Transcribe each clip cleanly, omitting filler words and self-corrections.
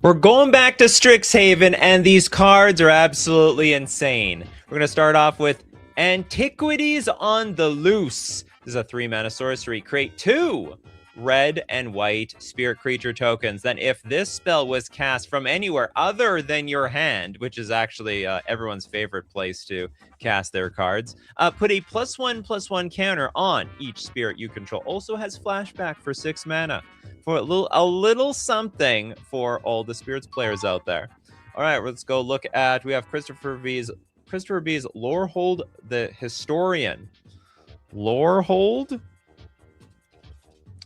We're going back to Strixhaven, and these cards are absolutely insane. We're going to start off with Antiquities on the Loose. This is a 3-mana sorcery. Create 2 red and white spirit creature tokens. Then if this spell was cast from anywhere other than your hand, which is actually everyone's favorite place to cast their cards, put a +1/+1 counter on each spirit you control. Also has flashback for 6 mana. For a little something for all the spirits players out there. All right, let's go look at, we have Christopher B's Lorehold the Historian. Lorehold?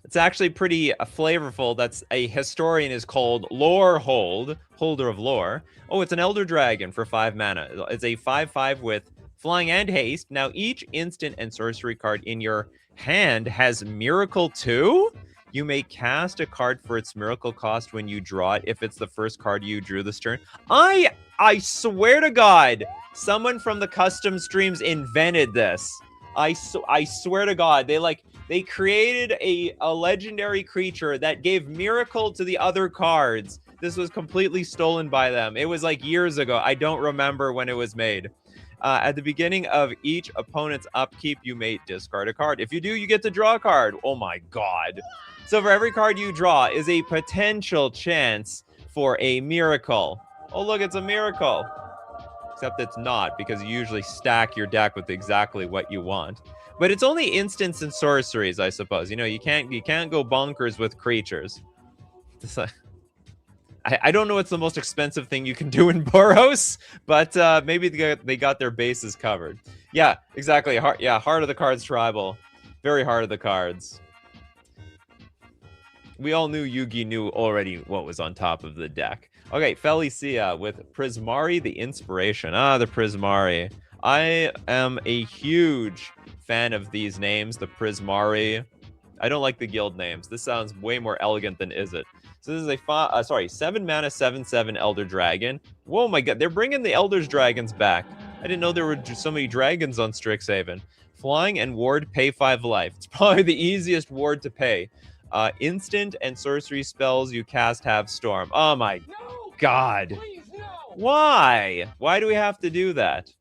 It's actually pretty flavorful. That's a historian is called Lorehold, holder of lore. Oh, it's an Elder Dragon for 5 mana. It's a 5/5 with flying and haste. Now, each instant and sorcery card in your hand has Miracle 2? You may cast a card for its miracle cost when you draw it if it's the first card you drew this turn. I swear to God, someone from the custom streams invented this. I swear to God, they created a legendary creature that gave miracle to the other cards. This was completely stolen by them. It was like years ago. I don't remember when it was made. At the beginning of each opponent's upkeep, you may discard a card. If you do, you get to draw a card. Oh my God. So for every card you draw is a potential chance for a miracle. Oh, look, it's a miracle. Except it's not, because you usually stack your deck with exactly what you want. But it's only instants and sorceries, I suppose. You know, you can't go bonkers with creatures. I don't know what's the most expensive thing you can do in Boros, but maybe they got their bases covered. Yeah, exactly. Heart of the Cards Tribal. Very Heart of the Cards. We all knew Yugi knew already what was on top of the deck. Okay, Felicia with Prismari, the Inspiration. The Prismari. I am a huge fan of these names, the Prismari. I don't like the guild names. This sounds way more elegant than is it. So this is a 7-mana 7/7 Elder Dragon. Whoa, my God, they're bringing the Elder's Dragons back. I didn't know there were so many dragons on Strixhaven. Flying and ward, pay 5 life. It's probably the easiest ward to pay. Instant and sorcery spells you cast have Storm. Oh my God. Please, no. Why? Why do we have to do that?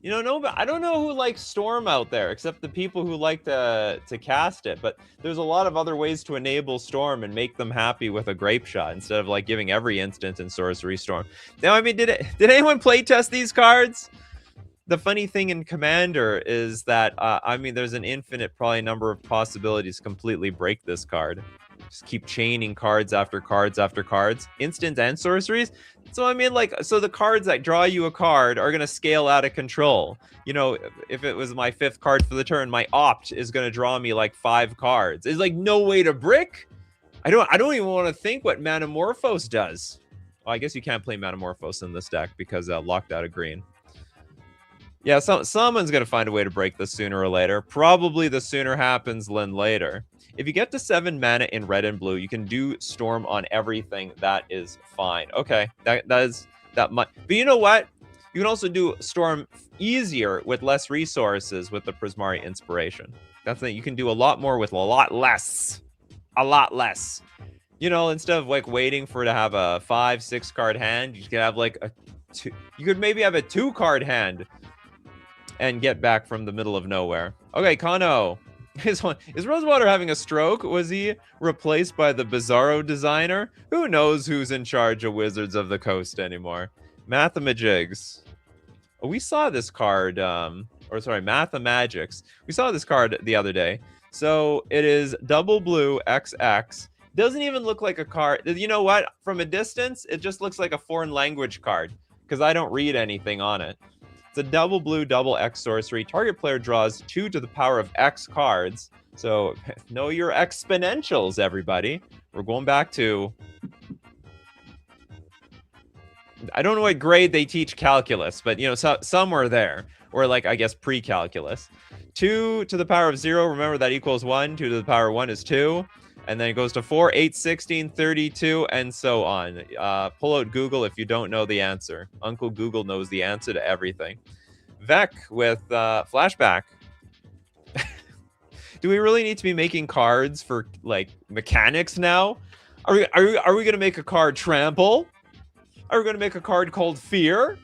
You know, no, I don't know who likes Storm out there, except the people who like to cast it. But there's a lot of other ways to enable Storm and make them happy with a Grape Shot instead of like giving every instant and sorcery Storm. Now, I mean, did anyone play test these cards? The funny thing in Commander is that, I mean, there's an infinite probably number of possibilities to completely break this card. Just keep chaining cards after cards after cards. Instants and sorceries. So, I mean, like, so the cards that draw you a card are going to scale out of control. You know, if it was my 5th card for the turn, my Opt is going to draw me like 5 cards. It's like no way to brick. I don't even want to think what Manamorphose does. Well, I guess you can't play Manamorphose in this deck because locked out of green. Yeah, someone's going to find a way to break this sooner or later. Probably the sooner happens than later. If you get to 7 mana in red and blue, you can do Storm on everything. That is fine. Okay, that is that much. But you know what? You can also do Storm easier with less resources with the Prismari Inspiration. That's the thing. You can do a lot more with a lot less. A lot less. You know, instead of like waiting for it to have a 5-6 card hand, you could have like a 2. You could maybe have a 2-card hand and get back from the middle of nowhere. Okay, Kano. Is Rosewater having a stroke? Was he replaced by the Bizarro designer? Who knows who's in charge of Wizards of the Coast anymore? Mathemagigs. Oh, we saw this card, Mathemagics. We saw this card the other day. So it is double blue XX. Doesn't even look like a card. You know what? From a distance, it just looks like a foreign language card because I don't read anything on it. It's a double blue, double X sorcery. Target player draws 2 to the power of X cards. So know your exponentials, everybody. We're going back to... I don't know what grade they teach calculus, but, you know, somewhere there. Or, like, I guess pre-calculus. 2 to the power of 0, remember that equals 1. 2 to the power of 1 is 2. And then it goes to 4, 8, 16, 32, and so on. Pull out Google if you don't know the answer. Uncle Google knows the answer to everything. Vec with Flashback. Do we really need to be making cards for, like, mechanics now? Are we gonna make a card Trample? Are we gonna make a card called Fear?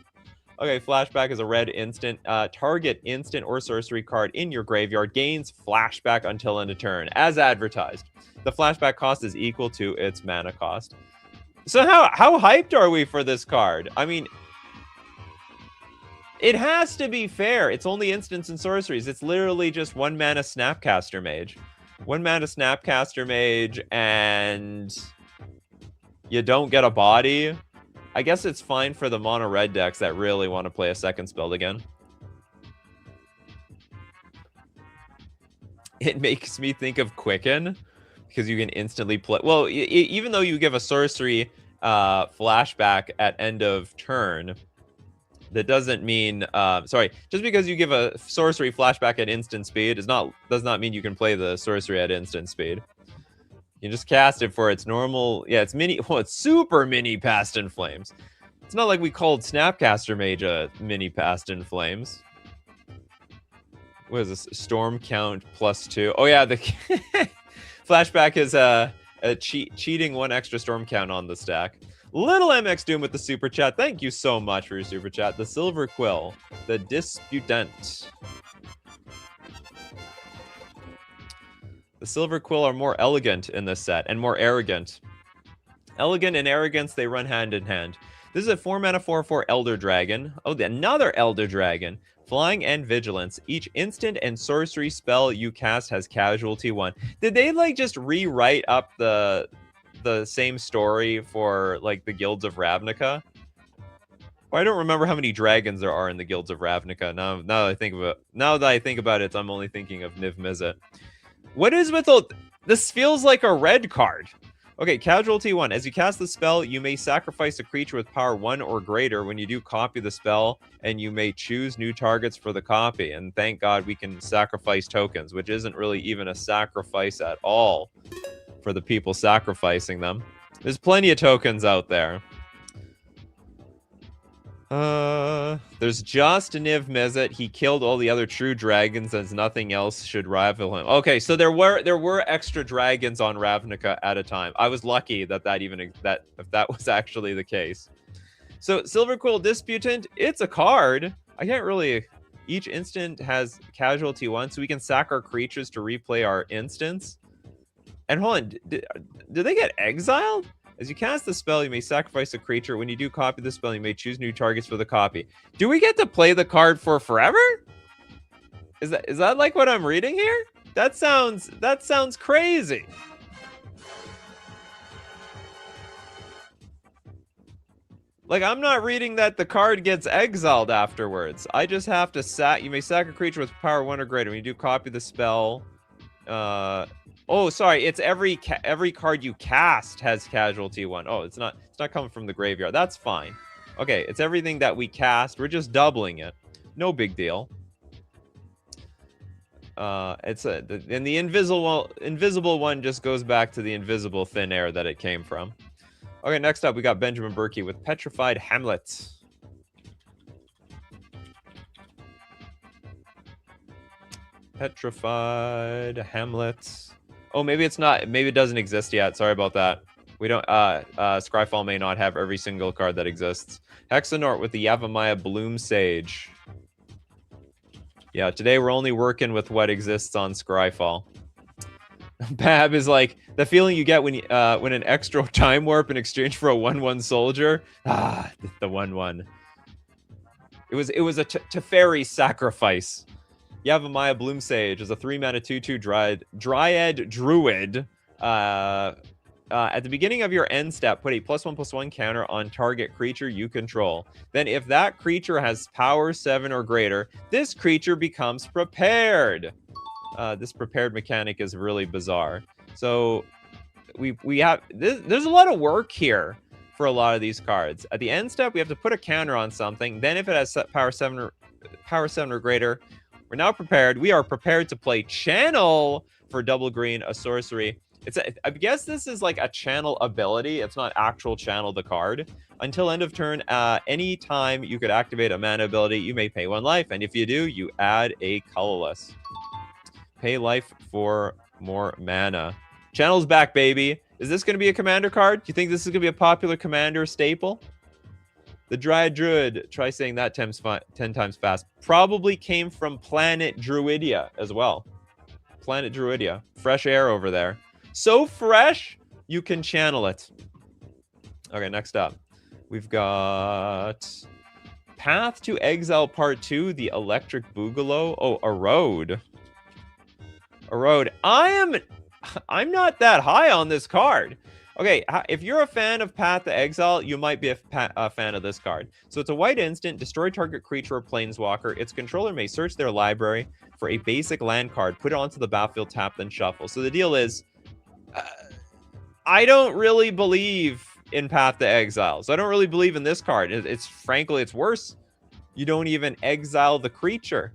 Okay, flashback is a red instant. Target instant or sorcery card in your graveyard gains flashback until end of turn, as advertised. The flashback cost is equal to its mana cost. So how hyped are we for this card? I mean, it has to be fair. It's only instants and sorceries. It's literally just 1 mana Snapcaster Mage. 1 mana Snapcaster Mage, and you don't get a body. I guess it's fine for the mono red decks that really want to play a second spell again. It makes me think of Quicken, because you can instantly play. Well, even though you give a sorcery flashback at end of turn, that doesn't mean sorry. Just because you give a sorcery flashback at instant speed does not mean you can play the sorcery at instant speed. You just cast it for its normal. Yeah, it's mini. Well, it's super mini Past in Flames. It's not like we called Snapcaster Mage a mini Past in Flames. What is this? Storm count +2. Oh yeah, the flashback is cheating 1 extra storm count on the stack. Little MX Doom with the super chat. Thank you so much for your super chat. The Silver Quill, the Disputant. The Silver Quill are more elegant in this set and more arrogant. Elegant and arrogance, they run hand in hand. This is a 4 mana 4/4 Elder Dragon. Oh, another Elder Dragon. Flying and Vigilance. Each instant and sorcery spell you cast has casualty 1. Did they like just rewrite up the same story for like the Guilds of Ravnica? Well, I don't remember how many dragons there are in the Guilds of Ravnica. Now that I think about it, I'm only thinking of Niv Mizzet. What is with all... This feels like a red card. Okay, Casualty 1. As you cast the spell, you may sacrifice a creature with power 1 or greater. When you do, copy the spell, and you may choose new targets for the copy. And thank God we can sacrifice tokens, which isn't really even a sacrifice at all for the people sacrificing them. There's plenty of tokens out there. There's just Niv Mizzet. He killed all the other true dragons, as nothing else should rival him. Okay, so there were extra dragons on Ravnica at a time. I was lucky that if that was actually the case. So Silver Quill Disputant, it's a card. I can't really. Each instant has casualty 1, so we can sack our creatures to replay our instants. And hold on, did they get exiled? As you cast the spell, you may sacrifice a creature. When you do copy the spell, you may choose new targets for the copy. Do we get to play the card for forever? Is that like what I'm reading here? That sounds crazy. Like, I'm not reading that the card gets exiled afterwards. I just have to you may sack a creature with power 1 or greater. When you do copy the spell, oh, sorry. It's every card you cast has casualty 1. Oh, it's not coming from the graveyard. That's fine. Okay, it's everything that we cast. We're just doubling it. No big deal. And the invisible one just goes back to the invisible thin air that it came from. Okay, next up we got Benjamin Berkey with Petrified Hamlet. Petrified Hamlet. Oh, maybe it's not. Maybe it doesn't exist yet. Sorry about that. We don't. Scryfall may not have every single card that exists. Hexanort with the Yavimaya Bloom Sage. Yeah, today we're only working with what exists on Scryfall. Bab is like the feeling you get when an extra time warp in exchange for a 1/1 soldier. Ah, the 1/1. It was a Teferi sacrifice. Yavimaya Bloom Sage is a 3 mana 2/2 Dryad Druid. At the beginning of your end step, put a +1/+1 counter on target creature you control. Then if that creature has power 7 or greater, this creature becomes prepared. This prepared mechanic is really bizarre. So we have there's a lot of work here for a lot of these cards. At the end step, we have to put a counter on something. Then if it has power 7 or greater, we're now prepared. We are prepared to play Channel for double green, a sorcery. I guess this is like a channel ability. It's not actual channel the card. Until end of turn, any time you could activate a mana ability, you may pay 1 life. And if you do, you add a colorless. Pay life for more mana. Channel's back, baby. Is this going to be a commander card? Do you think this is going to be a popular commander staple? The Dryad Druid, try saying that 10 times fast, probably came from Planet Druidia as well. Planet Druidia. Fresh air over there. So fresh, you can channel it. Okay, next up. We've got Path to Exile Part 2, the Electric Boogaloo. Oh, Erode. Erode. I'm not that high on this card. Okay, if you're a fan of Path to Exile, you might be a fan of this card. So it's a white instant, destroy target creature or planeswalker. Its controller may search their library for a basic land card, put it onto the battlefield, tap, then shuffle. So the deal is, I don't really believe in Path to Exile. So I don't really believe in this card. Frankly, it's worse. You don't even exile the creature,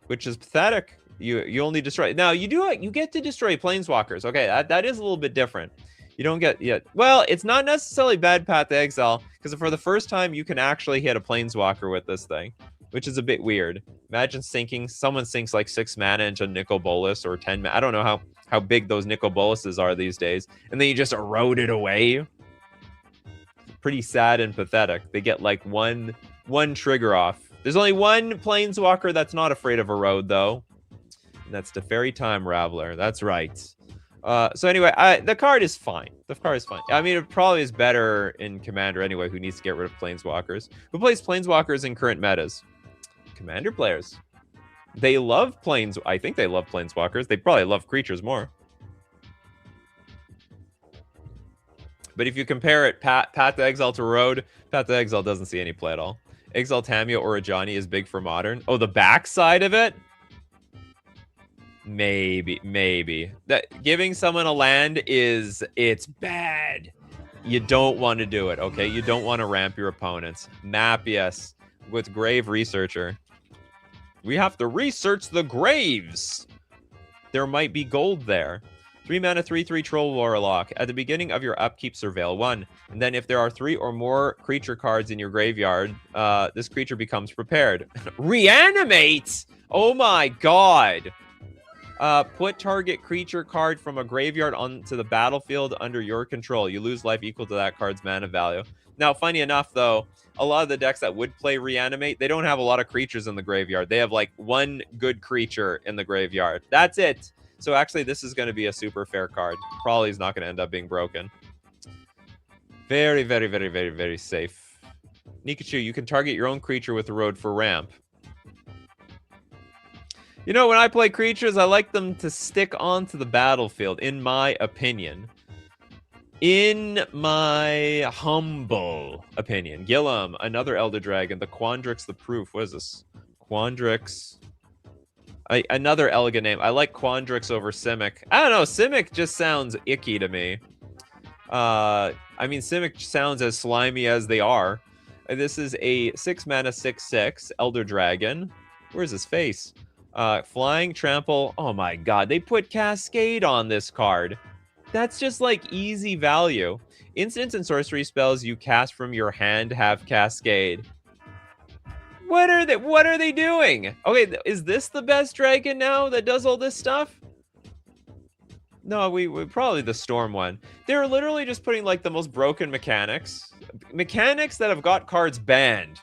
which is pathetic. You only destroy. Now you get to destroy planeswalkers. Okay, that is a little bit different. You don't get yet. Well, it's not necessarily bad Path to Exile, because for the first time you can actually hit a planeswalker with this thing, which is a bit weird. Imagine someone sinks like 6 mana into Nicol Bolas or 10 mana. I don't know how big those Nicol Bolases are these days, and then you just erode it away. Pretty sad and pathetic. They get like one trigger off. There's only one planeswalker that's not afraid of erode though. And that's the Fairy Time Raveler. That's right. So anyway, the card is fine. The card is fine. I mean, it probably is better in Commander anyway, who needs to get rid of Planeswalkers. Who plays Planeswalkers in current metas? Commander players. They love I think they love Planeswalkers. They probably love creatures more. But if you compare it, Path to Exile to Road, Path to Exile doesn't see any play at all. Exile Tamiyo or Ajani is big for Modern. Oh, the backside of it? Maybe. That giving someone a land it's bad. You don't want to do it, okay? You don't want to ramp your opponents. Mapius with Grave Researcher. We have to research the graves. There might be gold there. 3 mana, 3/3 Troll Warlock. At the beginning of your upkeep, surveil 1. And then if there are 3 or more creature cards in your graveyard, this creature becomes prepared. Reanimate! Oh my god! Put target creature card from a graveyard onto the battlefield under your control. You lose life equal to that card's mana value. Now, funny enough, though, a lot of the decks that would play Reanimate, they don't have a lot of creatures in the graveyard. They have, like, one good creature in the graveyard. That's it. So, actually, this is going to be a super fair card. Probably is not going to end up being broken. Very, very, very, very, very safe. Nikachu, you can target your own creature with the road for ramp. You know, when I play creatures, I like them to stick onto the battlefield, in my opinion. In my humble opinion. Gillam, another Elder Dragon. The Quandrix, the Proof. What is this? Quandrix. Another elegant name. I like Quandrix over Simic. I don't know. Simic just sounds icky to me. I mean, Simic sounds as slimy as they are. This is a 6 mana, 6/6 Elder Dragon. Where's his face? Flying, trample. Oh my god, they put Cascade on this card. That's just like easy value. Instants and sorcery spells you cast from your hand have Cascade. What are they doing? Okay, is this the best dragon now that does all this stuff? No, we probably the Storm one. They're literally just putting like the most broken mechanics that have got cards banned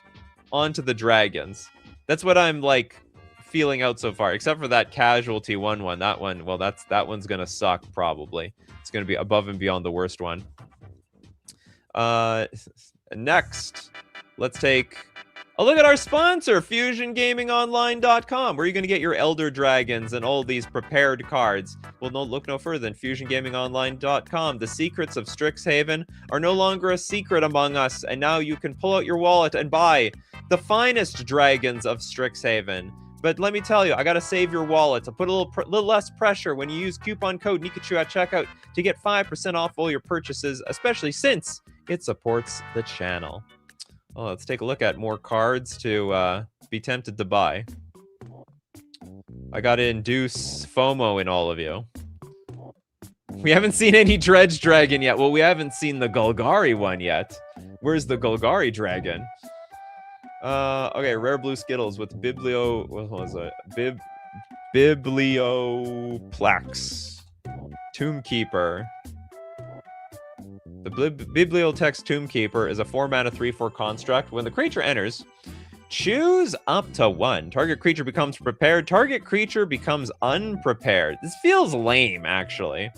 onto the dragons. That's what I'm like feeling out so far, except for that Casualty 1/1. That one, well, that one's gonna suck probably. It's gonna be above and beyond the worst one. Next, let's take a look at our sponsor, FusionGamingOnline.com, where you're going to get your Elder Dragons and all these prepared cards. Well, look no further than FusionGamingOnline.com. The secrets of Strixhaven are no longer a secret among us, and now you can pull out your wallet and buy the finest dragons of Strixhaven. But let me tell you, I got to save your wallet to put a little less pressure when you use coupon code Nikachu at checkout to get 5% off all your purchases, especially since it supports the channel. Well, let's take a look at more cards to be tempted to buy. I got to induce FOMO in all of you. We haven't seen any Dredge Dragon yet. Well, we haven't seen the Golgari one yet. Where's the Golgari Dragon? Okay, rare blue Skittles with Biblio... What was it? Biblioplex. Tombkeeper. The Bibliothex Tombkeeper is a 4-mana 3/4 construct. When the creature enters, choose up to 1. Target creature becomes prepared. Target creature becomes unprepared. This feels lame, actually.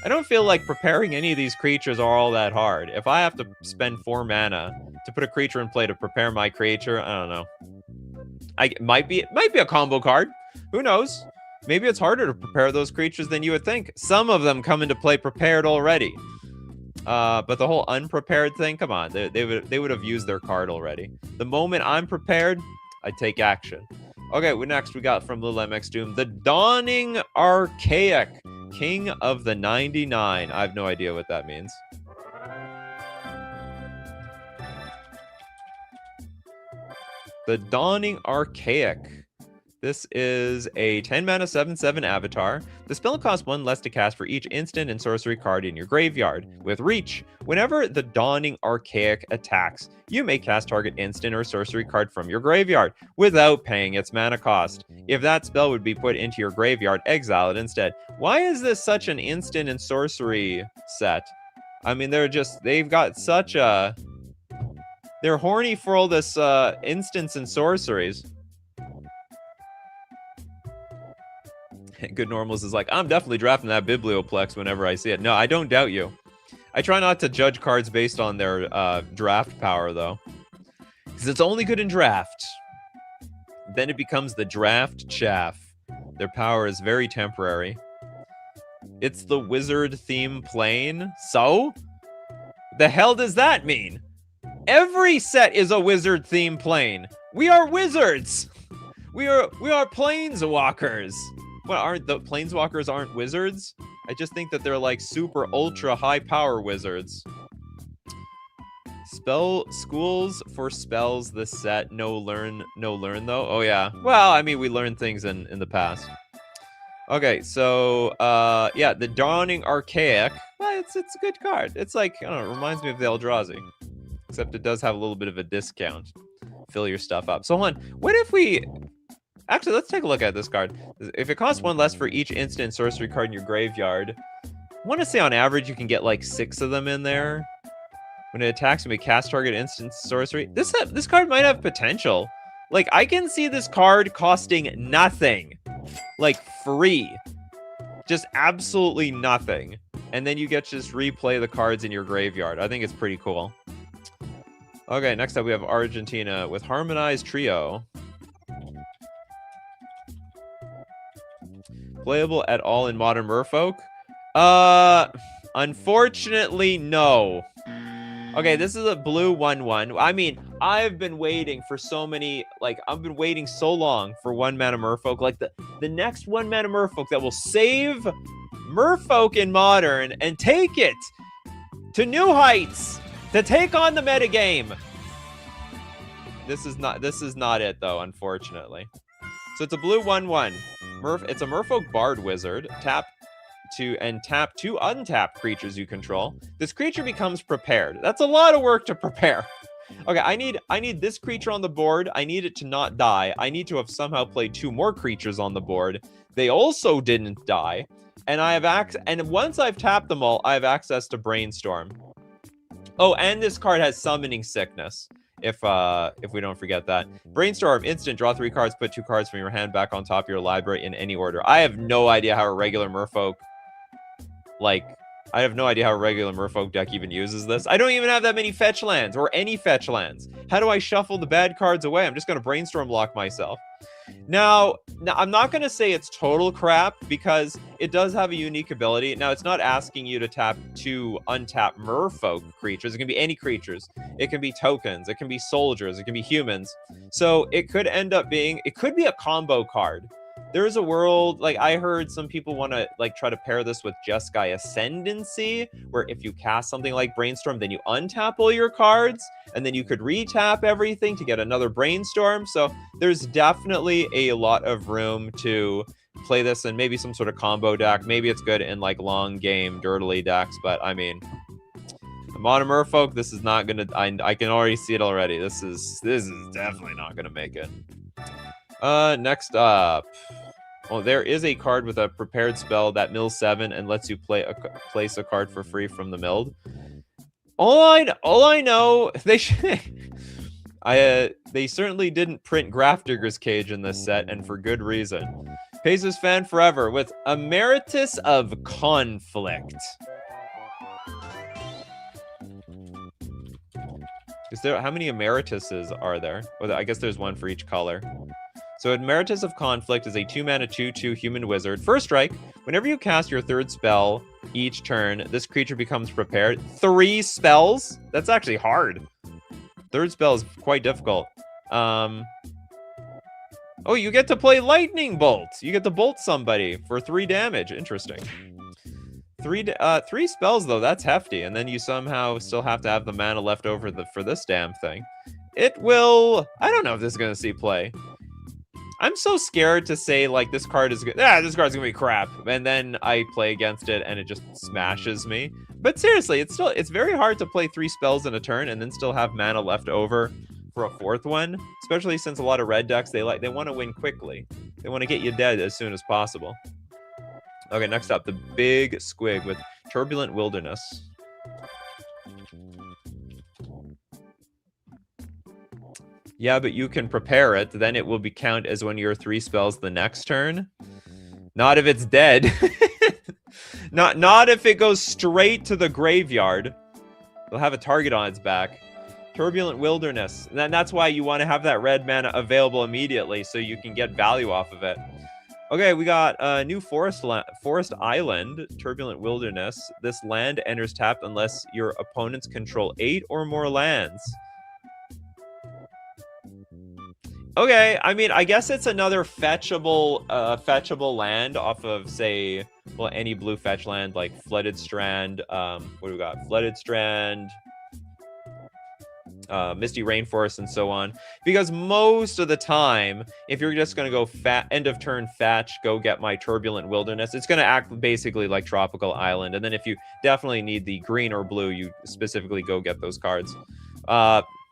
I don't feel like preparing any of these creatures are all that hard. If I have to spend 4 mana to put a creature in play to prepare my creature, I don't know. It might be a combo card. Who knows? Maybe it's harder to prepare those creatures than you would think. Some of them come into play prepared already. But the whole unprepared thing, come on, they would have used their card already. The moment I'm prepared, I take action. Okay, next we got from Little MX Doom, the Dawning Archaic, King of the 99. I have no idea what that means. The Dawning Archaic. This is a 10-mana 7/7 avatar. The spell costs 1 less to cast for each instant and sorcery card in your graveyard. With Reach, whenever the Dawning Archaic attacks, you may cast target instant or sorcery card from your graveyard without paying its mana cost. If that spell would be put into your graveyard, exile it instead. Why is this such an instant and sorcery set? I mean, they've got such a... They're horny for all this instants and sorceries. Good Normals is like, I'm definitely drafting that Biblioplex whenever I see it. No, I don't doubt you. I try not to judge cards based on their draft power, though. Because it's only good in draft. Then it becomes the draft chaff. Their power is very temporary. It's the wizard theme plane. So? The hell does that mean? Every set is a wizard theme plane. We are wizards. We are planeswalkers. What, aren't the planeswalkers aren't wizards? I just think that they're like super ultra high power wizards. Schools for spells this set. No learn though. Oh yeah. Well, I mean, we learned things in the past. Okay, so yeah, the Dawning Archaic. Well, it's a good card. It's like, I don't know, it reminds me of the Eldrazi. Except it does have a little bit of a discount. Fill your stuff up. So hold on. What if we... Actually, let's take a look at this card. If it costs 1 less for each instant sorcery card in your graveyard, I want to say on average you can get like 6 of them in there. When it attacks, you may cast target instant sorcery. This card might have potential. Like, I can see this card costing nothing. Like, free. Just absolutely nothing. And then you get to just replay the cards in your graveyard. I think it's pretty cool. Okay, next up we have Argentina with Harmonized Trio. Playable at all in Modern Merfolk? Unfortunately, no. Okay, this is a blue 1/1. I mean, I've been waiting for so many, like, I've been waiting so long for 1-mana Merfolk. Like, the next 1-mana Merfolk that will save Merfolk in Modern and take it to new heights to take on the metagame. This is not it, though, unfortunately. So it's a blue 1/1. It's a Merfolk Bard Wizard. Tap 2 untap creatures you control. This creature becomes prepared. That's a lot of work to prepare. Okay, I need this creature on the board. I need it to not die. I need to have somehow played 2 more creatures on the board. They also didn't die. And and once I've tapped them all, I have access to Brainstorm. Oh, and this card has Summoning Sickness. If we don't forget that. Brainstorm, instant, draw 3 cards, put 2 cards from your hand back on top of your library in any order. I have no idea how a regular Merfolk, deck even uses this. I don't even have that many fetch lands, or any fetch lands. How do I shuffle the bad cards away? I'm just going to Brainstorm lock myself. Now, I'm not going to say it's total crap, because it does have a unique ability. Now, it's not asking you to tap 2 untapped Merfolk creatures. It can be any creatures. It can be tokens. It can be soldiers. It can be humans. So it could end up being... It could be a combo card. There is a world... Like, I heard some people want to, like, try to pair this with Jeskai Ascendancy, where if you cast something like Brainstorm, then you untap all your cards, and then you could retap everything to get another Brainstorm. So there's definitely a lot of room to play this in maybe some sort of combo deck. Maybe it's good in, like, long game, dirtily decks, but, I mean... Modern Merfolk, this is not gonna... I can already see it already. This is definitely not gonna make it. Next up... Oh, there is a card with a prepared spell that mills 7 and lets you place a card for free from the milled. All I know, they they certainly didn't print Grafdigger's Cage in this set, and for good reason. Paces fan forever with Emeritus of Conflict. How many Emerituses are there? Well, I guess there's one for each color. So Emeritus of Conflict is a 2-mana 2/2 human wizard. First strike, whenever you cast your 3rd spell each turn, this creature becomes prepared. 3 spells? That's actually hard. 3rd spell is quite difficult. Oh, you get to play Lightning Bolt. You get to bolt somebody for 3 damage. Interesting. 3 spells, though, that's hefty. And then you somehow still have to have the mana left over for this damn thing. It will... I don't know if this is going to see play. I'm so scared to say, like, this card is good. This card's gonna be crap. And then I play against it and it just smashes me. But seriously, it's very hard to play 3 spells in a turn and then still have mana left over for a 4th one. Especially since a lot of red decks, they want to win quickly. They want to get you dead as soon as possible. Okay, next up, the big squig with Turbulent Wilderness. Yeah, but you can prepare it. Then it will be count as one of your 3 spells the next turn. Not if it's dead. not if it goes straight to the graveyard. It'll have a target on its back. Turbulent Wilderness. And that's why you want to have that red mana available immediately so you can get value off of it. Okay, we got a new Forest Island, Turbulent Wilderness. This land enters tapped unless your opponents control 8 or more lands. Okay, I mean, I guess it's another fetchable land off of, say, well, any blue fetch land like Flooded Strand. What do we got? Flooded Strand, Misty Rainforest, and so on. Because most of the time, if you're just going to go end of turn fetch, go get my Turbulent Wilderness, it's going to act basically like Tropical Island. And then if you definitely need the green or blue, you specifically go get those cards.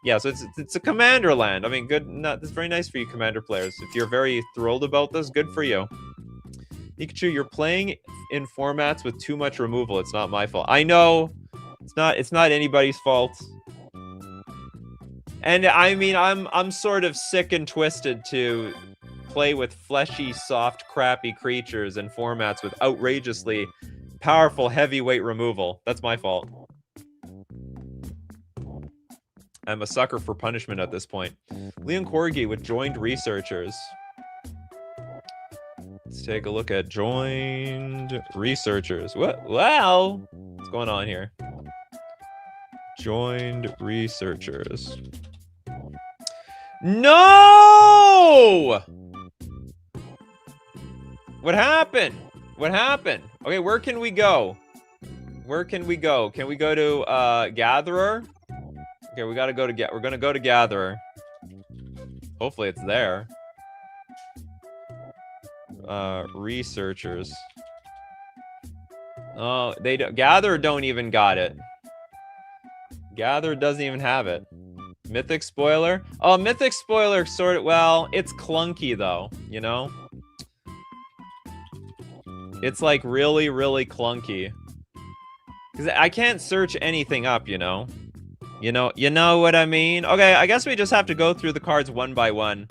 Yeah, so it's a commander land. I mean, good. It's very nice for you, commander players. If you're very thrilled about this, good for you. Nikachu, you're playing in formats with too much removal. It's not my fault. I know. It's not anybody's fault. And I mean, I'm sort of sick and twisted to play with fleshy, soft, crappy creatures in formats with outrageously powerful, heavyweight removal. That's my fault. I'm a sucker for punishment at this point. Leon Corgi with joined researchers. Let's take a look at joined researchers. What? Well, what's going on here? Joined researchers. No! What happened? What happened? Okay, where can we go? Where can we go? Can we go to Gatherer? Okay, we're gonna go to Gatherer. Hopefully it's there. Researchers. Oh, Gatherer don't even got it. Gatherer doesn't even have it. Mythic Spoiler? Oh, Mythic Spoiler sort of, well, it's clunky though, you know? It's like really, really clunky. Because I can't search anything up, you know? You know what I mean? Okay, I guess we just have to go through the cards one by one.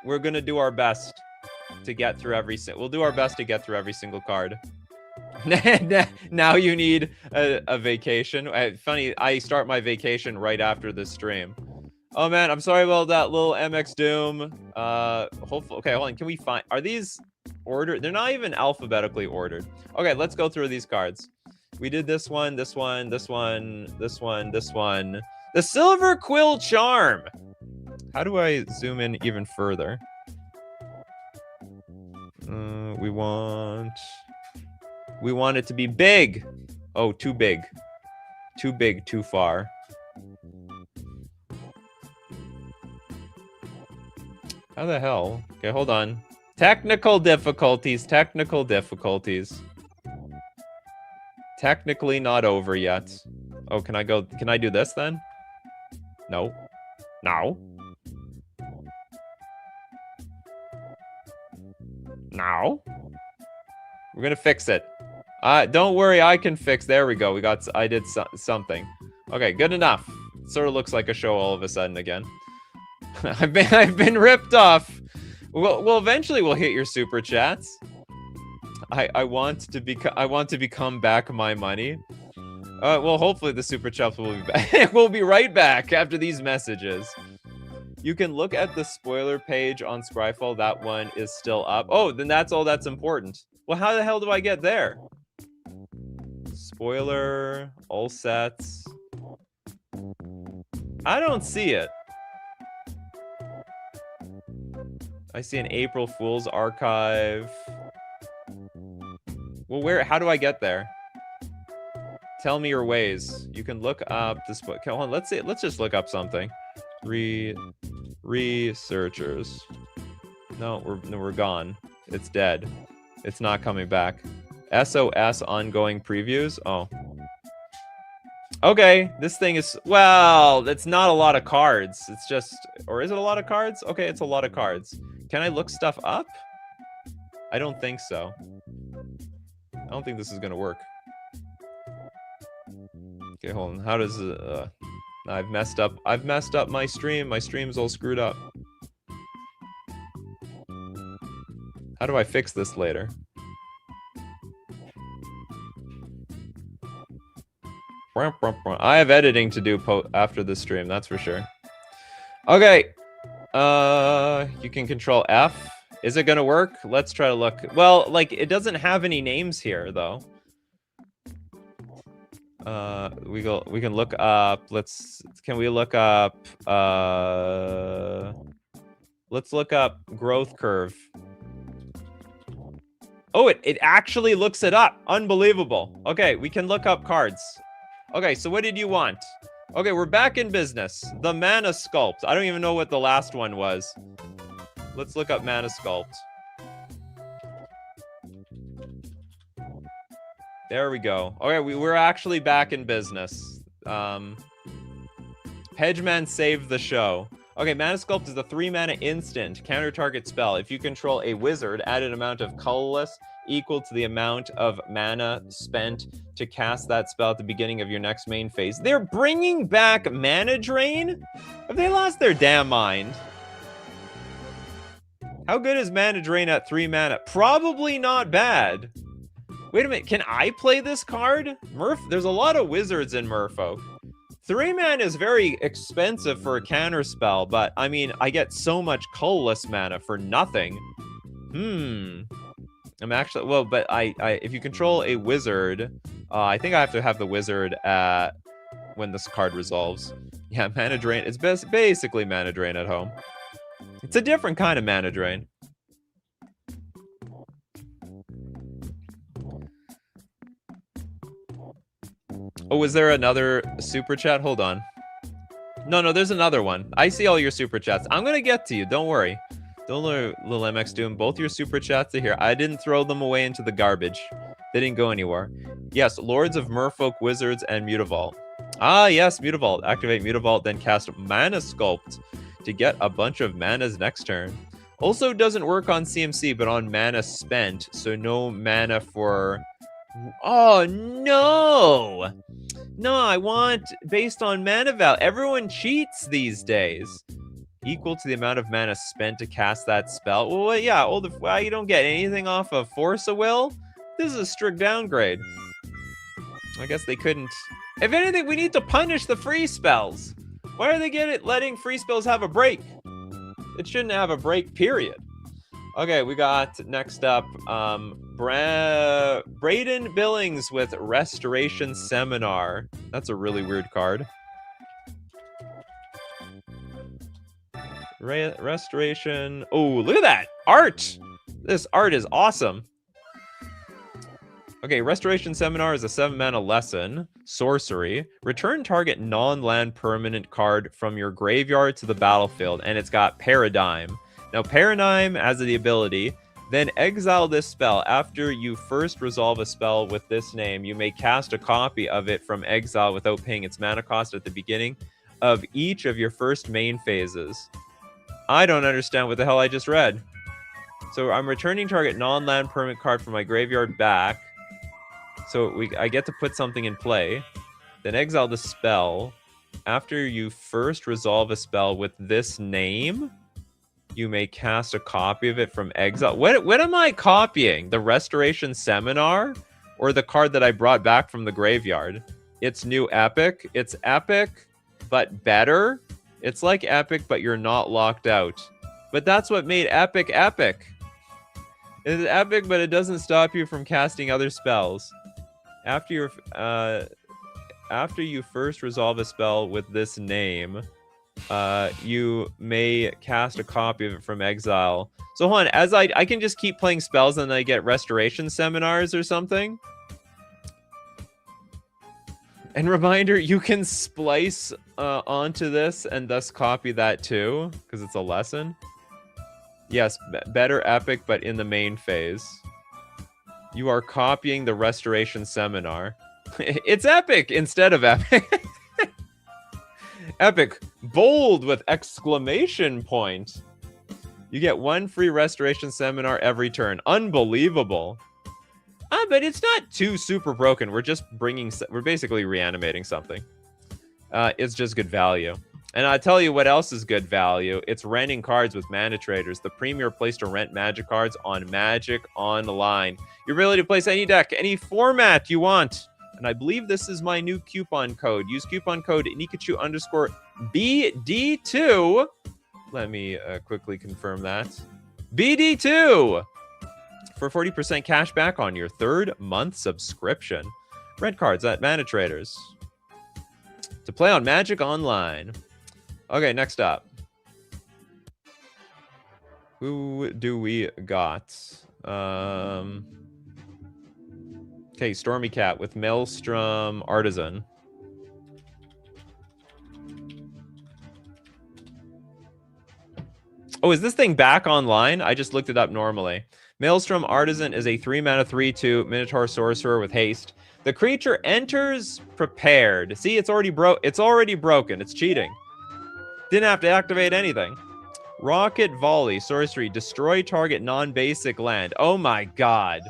We're gonna do our best to get through we'll do our best to get through every single card. Now you need a vacation. Funny, I start my vacation right after this stream. Oh man, I'm sorry about that little MX Doom. Hopefully, okay, hold on. Can we find? Are these ordered? They're not even alphabetically ordered. Okay, let's go through these cards. We did this one, this one, this one, this one, this one. The Silver Quill Charm. How do I zoom in even further? We want it to be big. Oh, too big. Too big, too far. How the hell? Okay, hold on. Technical difficulties, technical difficulties. Technically not over yet. Oh, can I do this then? No. No. No. We're gonna fix it. Don't worry, I can fix. There we go. I did something. Okay, good enough. It sort of looks like a show all of a sudden again. I've been ripped off. Well, eventually we'll hit your super chats. I want to become back my money. Well, hopefully the super chats will be back. We'll be right back after these messages. You can look at the spoiler page on Scryfall. That one is still up. Oh, then that's all that's important. Well, how the hell do I get there? Spoiler, all sets. I don't see it. I see an April Fool's archive. Well, how do I get there? Tell me your ways. You can look up this book. Come on, let's just look up something. Researchers. No, we're gone. It's dead. It's not coming back. SOS ongoing previews. Oh. Okay, this thing is, well, it's not a lot of cards. It's just, or is it a lot of cards? Okay, it's a lot of cards. Can I look stuff up? I don't think so. I don't think this is gonna work. Okay, hold on. How does I've messed up my stream. My stream's all screwed up. How do I fix this later? I have editing to do after the stream, that's for sure. Okay. You can control F. Is it gonna work? Let's try to look. Well, like, it doesn't have any names here though. We can look up. Can we look up let's look up growth curve. Oh, it actually looks it up. Unbelievable. Okay, we can look up cards. Okay, so what did you want? Okay, we're back in business. The Mana Sculpt. I don't even know what the last one was. Let's look up Mana Sculpt. There we go. Okay, we're actually back in business. Hedgeman saved the show. Okay, Mana Sculpt is a 3-mana instant counter target spell. If you control a wizard, add an amount of colorless equal to the amount of mana spent to cast that spell at the beginning of your next main phase. They're bringing back Mana Drain? Have they lost their damn mind? How good is Mana Drain at 3 mana? Probably not bad. Wait a minute, can I play this card? There's a lot of wizards in Merfolk. 3 mana is very expensive for a counter spell, but I mean, I get so much colorless mana for nothing. I'm actually, well, but if you control a wizard, I think I have to have the wizard at when this card resolves. Yeah, Mana Drain. It's basically Mana Drain at home. It's a different kind of Mana Drain. Oh, is there another super chat? Hold on. No, there's another one. I see all your super chats. I'm gonna get to you. Don't worry. Don't worry, Lil MX Doom. Both your super chats are here. I didn't throw them away into the garbage. They didn't go anywhere. Yes, Lords of Merfolk, Wizards, and Mutavault. Ah, yes, Mutavault. Activate Mutavault, then cast Mana Sculpt to get a bunch of manas next turn. Also doesn't work on CMC, but on mana spent, so no mana for... Oh, no! No, I want based on mana value. Everyone cheats these days. Equal to the amount of mana spent to cast that spell. Well, yeah, well, you don't get anything off of Force of Will? This is a strict downgrade. I guess they couldn't... If anything, we need to punish the free spells. Why are they letting free spells have a break? It shouldn't have a break, period. Okay, we got next up Braden Billings with Restoration Seminar. That's a really weird card. Restoration. Oh, look at that art. This art is awesome. Okay, Restoration Seminar is a 7-mana lesson. Sorcery. Return target non-land permanent card from your graveyard to the battlefield, and it's got Paradigm. Now, Paradigm has the ability, then exile this spell. After you first resolve a spell with this name, you may cast a copy of it from exile without paying its mana cost at the beginning of each of your first main phases. I don't understand what the hell I just read. So I'm returning target non-land permanent card from my graveyard back. So I get to put something in play. Then exile the spell. After you first resolve a spell with this name, you may cast a copy of it from exile. What am I copying? The Restoration Seminar? Or the card that I brought back from the graveyard? It's new epic. It's epic, but better. It's like epic, but you're not locked out. But that's what made epic epic. It's epic, but it doesn't stop you from casting other spells. After you first resolve a spell with this name, you may cast a copy of it from exile. So hold on, as I can just keep playing spells and then I get Restoration Seminars or something. And reminder, you can splice onto this and thus copy that too, because it's a lesson. Yes, better epic, but in the main phase. You are copying the Restoration Seminar. It's epic instead of epic. Epic, bold with exclamation point. You get 1 free Restoration Seminar every turn. Unbelievable. But it's not too super broken. We're basically reanimating something. It's just good value. And I'll tell you what else is good value. It's renting cards with Mana Traders, the premier place to rent Magic cards on Magic Online. Your ability to place any deck, any format you want. And I believe this is my new coupon code. Use coupon code Nikachu_BD2. Let me quickly confirm that. BD2 for 40% cash back on your 3rd month subscription. Rent cards at Mana Traders to play on Magic Online. Okay, next up. Who do we got? Okay, Stormy Cat with Maelstrom Artisan. Oh, is this thing back online? I just looked it up normally. Maelstrom Artisan is a 3-mana 3/2 Minotaur Sorcerer with haste. The creature enters prepared. See, it's already broken. It's cheating. Didn't have to activate anything. Rocket Volley, sorcery, destroy target non-basic land. Oh my god.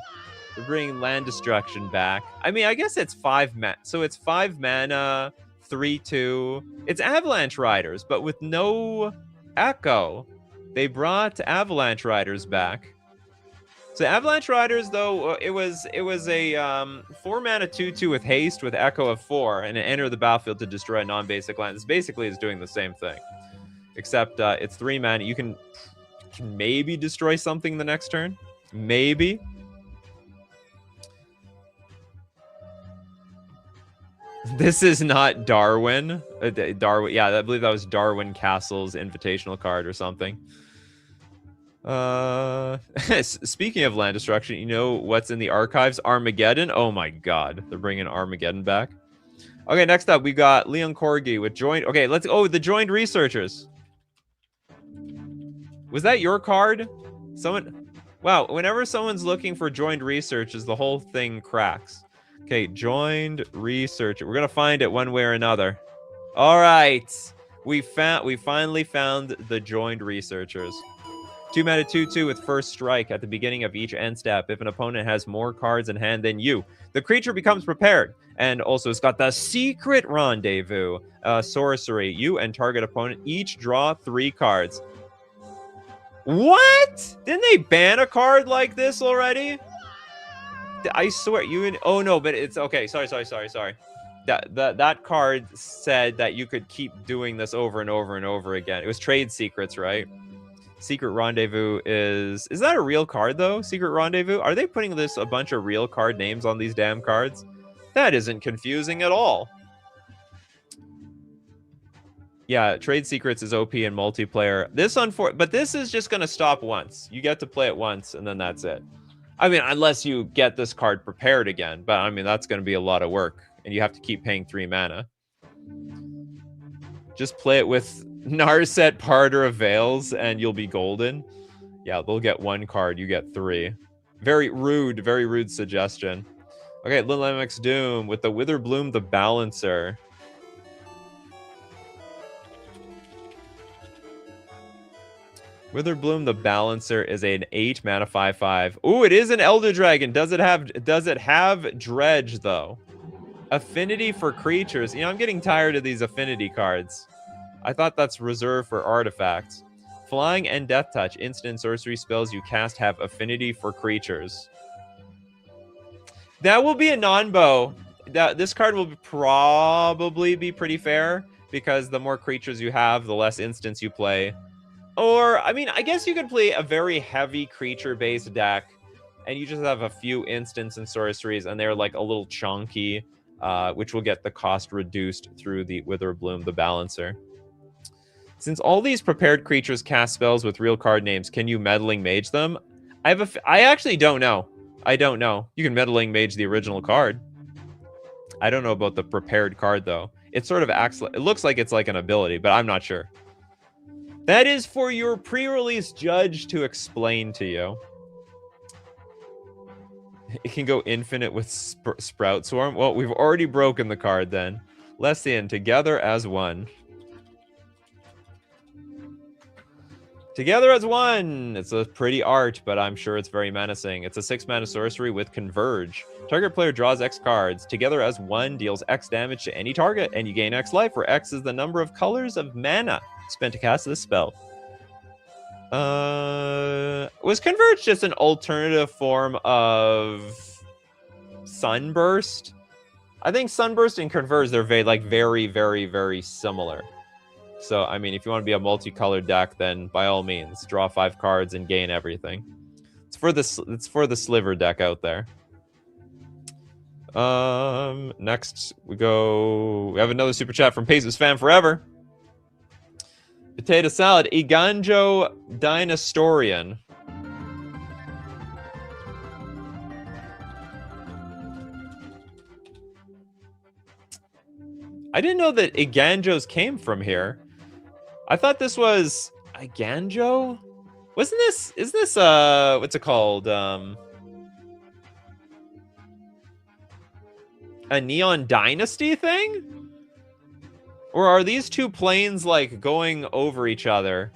We're bringing land destruction back. I mean, I guess it's 5 mana. So it's 5 mana, 3/2. It's Avalanche Riders, but with no Echo. They brought Avalanche Riders back. So Avalanche Riders, though, it was a 4 mana 2/2 with haste with Echo of 4, and enter the battlefield to destroy a non-basic land. This basically is doing the same thing, except it's 3 mana. You can maybe destroy something the next turn, maybe. This is not Darwin. Darwin, yeah, I believe that was Darwin Castle's invitational card or something. Speaking of land destruction, you know what's in the archives? Armageddon. Oh my god, they're bringing Armageddon back. Okay, next up we got Leon Corgi with joined. Okay, the joined researchers. Was that your card? Someone. Wow, whenever someone's looking for joined researchers, the whole thing cracks. Okay, joined researcher. We're gonna find it one way or another. All right, we finally found the joined researchers. 2 mana 2/2 with first strike at the beginning of each end step. If an opponent has more cards in hand than you, the creature becomes prepared. And also it's got the secret rendezvous. Sorcery. You and target opponent each draw 3 cards. What? Didn't they ban a card like this already? I swear oh no, but it's okay. Sorry. That card said that you could keep doing this over and over and over again. It was trade secrets, right? Secret Rendezvous is that a real card though? Secret Rendezvous? Are they putting a bunch of real card names on these damn cards? That isn't confusing at all. Yeah, Trade Secrets is OP in multiplayer. But this is just gonna stop once. You get to play it once and then that's it. I mean, unless you get this card prepared again, but I mean that's gonna be a lot of work and you have to keep paying 3 mana. Just play it with Narset Parter of Veils and you'll be golden. Yeah, they'll get 1 card, you get 3. Very rude suggestion. Okay, Little MX Doom with the Witherbloom the Balancer. Witherbloom the Balancer is an 8 mana 5/5. Ooh, it is an Elder Dragon. Does it have Dredge though? Affinity for creatures. You know, I'm getting tired of these affinity cards. I thought that's reserved for artifacts. Flying and Death Touch. Instant sorcery spells you cast have affinity for creatures. That will be a non-bow. This card will probably be pretty fair because the more creatures you have, the less instants you play. Or, I mean, I guess you could play a very heavy creature-based deck and you just have a few instants and sorceries and they're like a little chunky, which will get the cost reduced through the Witherbloom the Balancer. Since all these prepared creatures cast spells with real card names, can you Meddling Mage them? I actually don't know. I don't know. You can Meddling Mage the original card. I don't know about the prepared card, though. It sort of acts like... It looks like it's like an ability, but I'm not sure. That is for your pre-release judge to explain to you. It can go infinite with Sprout Swarm. Well, we've already broken the card, then. Lessian, Together as One. Together as One! It's a pretty art, but I'm sure it's very menacing. It's a 6-mana sorcery with Converge. Target player draws X cards. Together as One deals X damage to any target, and you gain X life, where X is the number of colors of mana spent to cast this spell. Was Converge just an alternative form of Sunburst? I think Sunburst and Converge, they're very, very, very similar. So, I mean, if you want to be a multicolored deck, then by all means, draw 5 cards and gain everything. It's for the sliver deck out there. Next we have another super chat from Paces Fan Forever. Potato Salad, Iganjo Dynastorian. I didn't know that Iganjos came from here. I thought this was Iganjo? Is this what's it called? A Neon Dynasty thing? Or are these two planes, like, going over each other?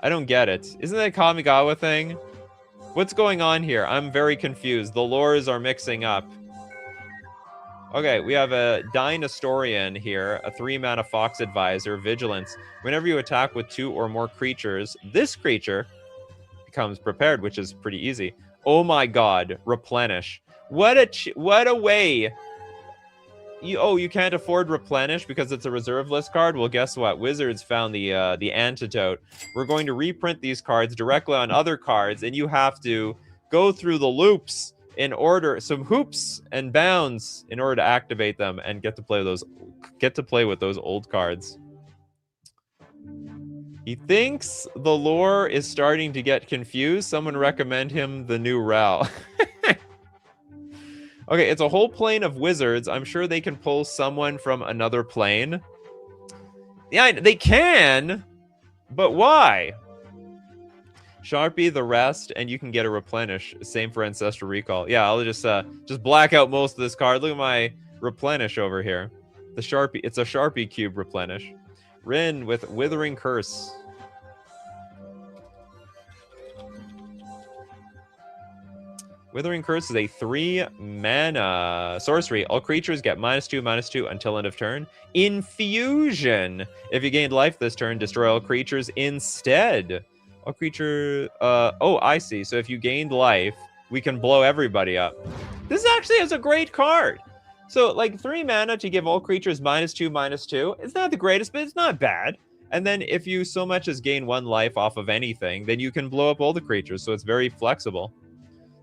I don't get it. Isn't that a Kamigawa thing? What's going on here? I'm very confused. The lores are mixing up. Okay, we have a Dynastorian here, a 3-mana Fox Advisor, Vigilance. Whenever you attack with 2 or more creatures, this creature becomes prepared, which is pretty easy. Oh my god, Replenish. What a way... You can't afford Replenish because it's a reserve list card? Well, guess what? Wizards found the antidote. We're going to reprint these cards directly on other cards, and you have to go through the loops in order, some hoops and bounds in order to activate them and get to play with those old cards. He thinks the lore is starting to get confused. Someone recommend him the new Ral. Okay, it's a whole plane of wizards. I'm sure they can pull someone from another plane. Yeah, they can, but why? Sharpie the rest, and you can get a Replenish. Same for Ancestral Recall. Yeah, I'll just black out most of this card. Look at my Replenish over here. The Sharpie, it's a Sharpie cube Replenish. Rin with Withering Curse. Withering Curse is a 3-mana sorcery. All creatures get -2/-2 until end of turn. Infusion. If you gained life this turn, destroy all creatures instead. All creature... oh, I see. So if you gained life, we can blow everybody up. This actually is a great card. So, like, 3 mana to give all creatures -2/-2. It's not the greatest, but it's not bad. And then if you so much as gain 1 life off of anything, then you can blow up all the creatures. So it's very flexible.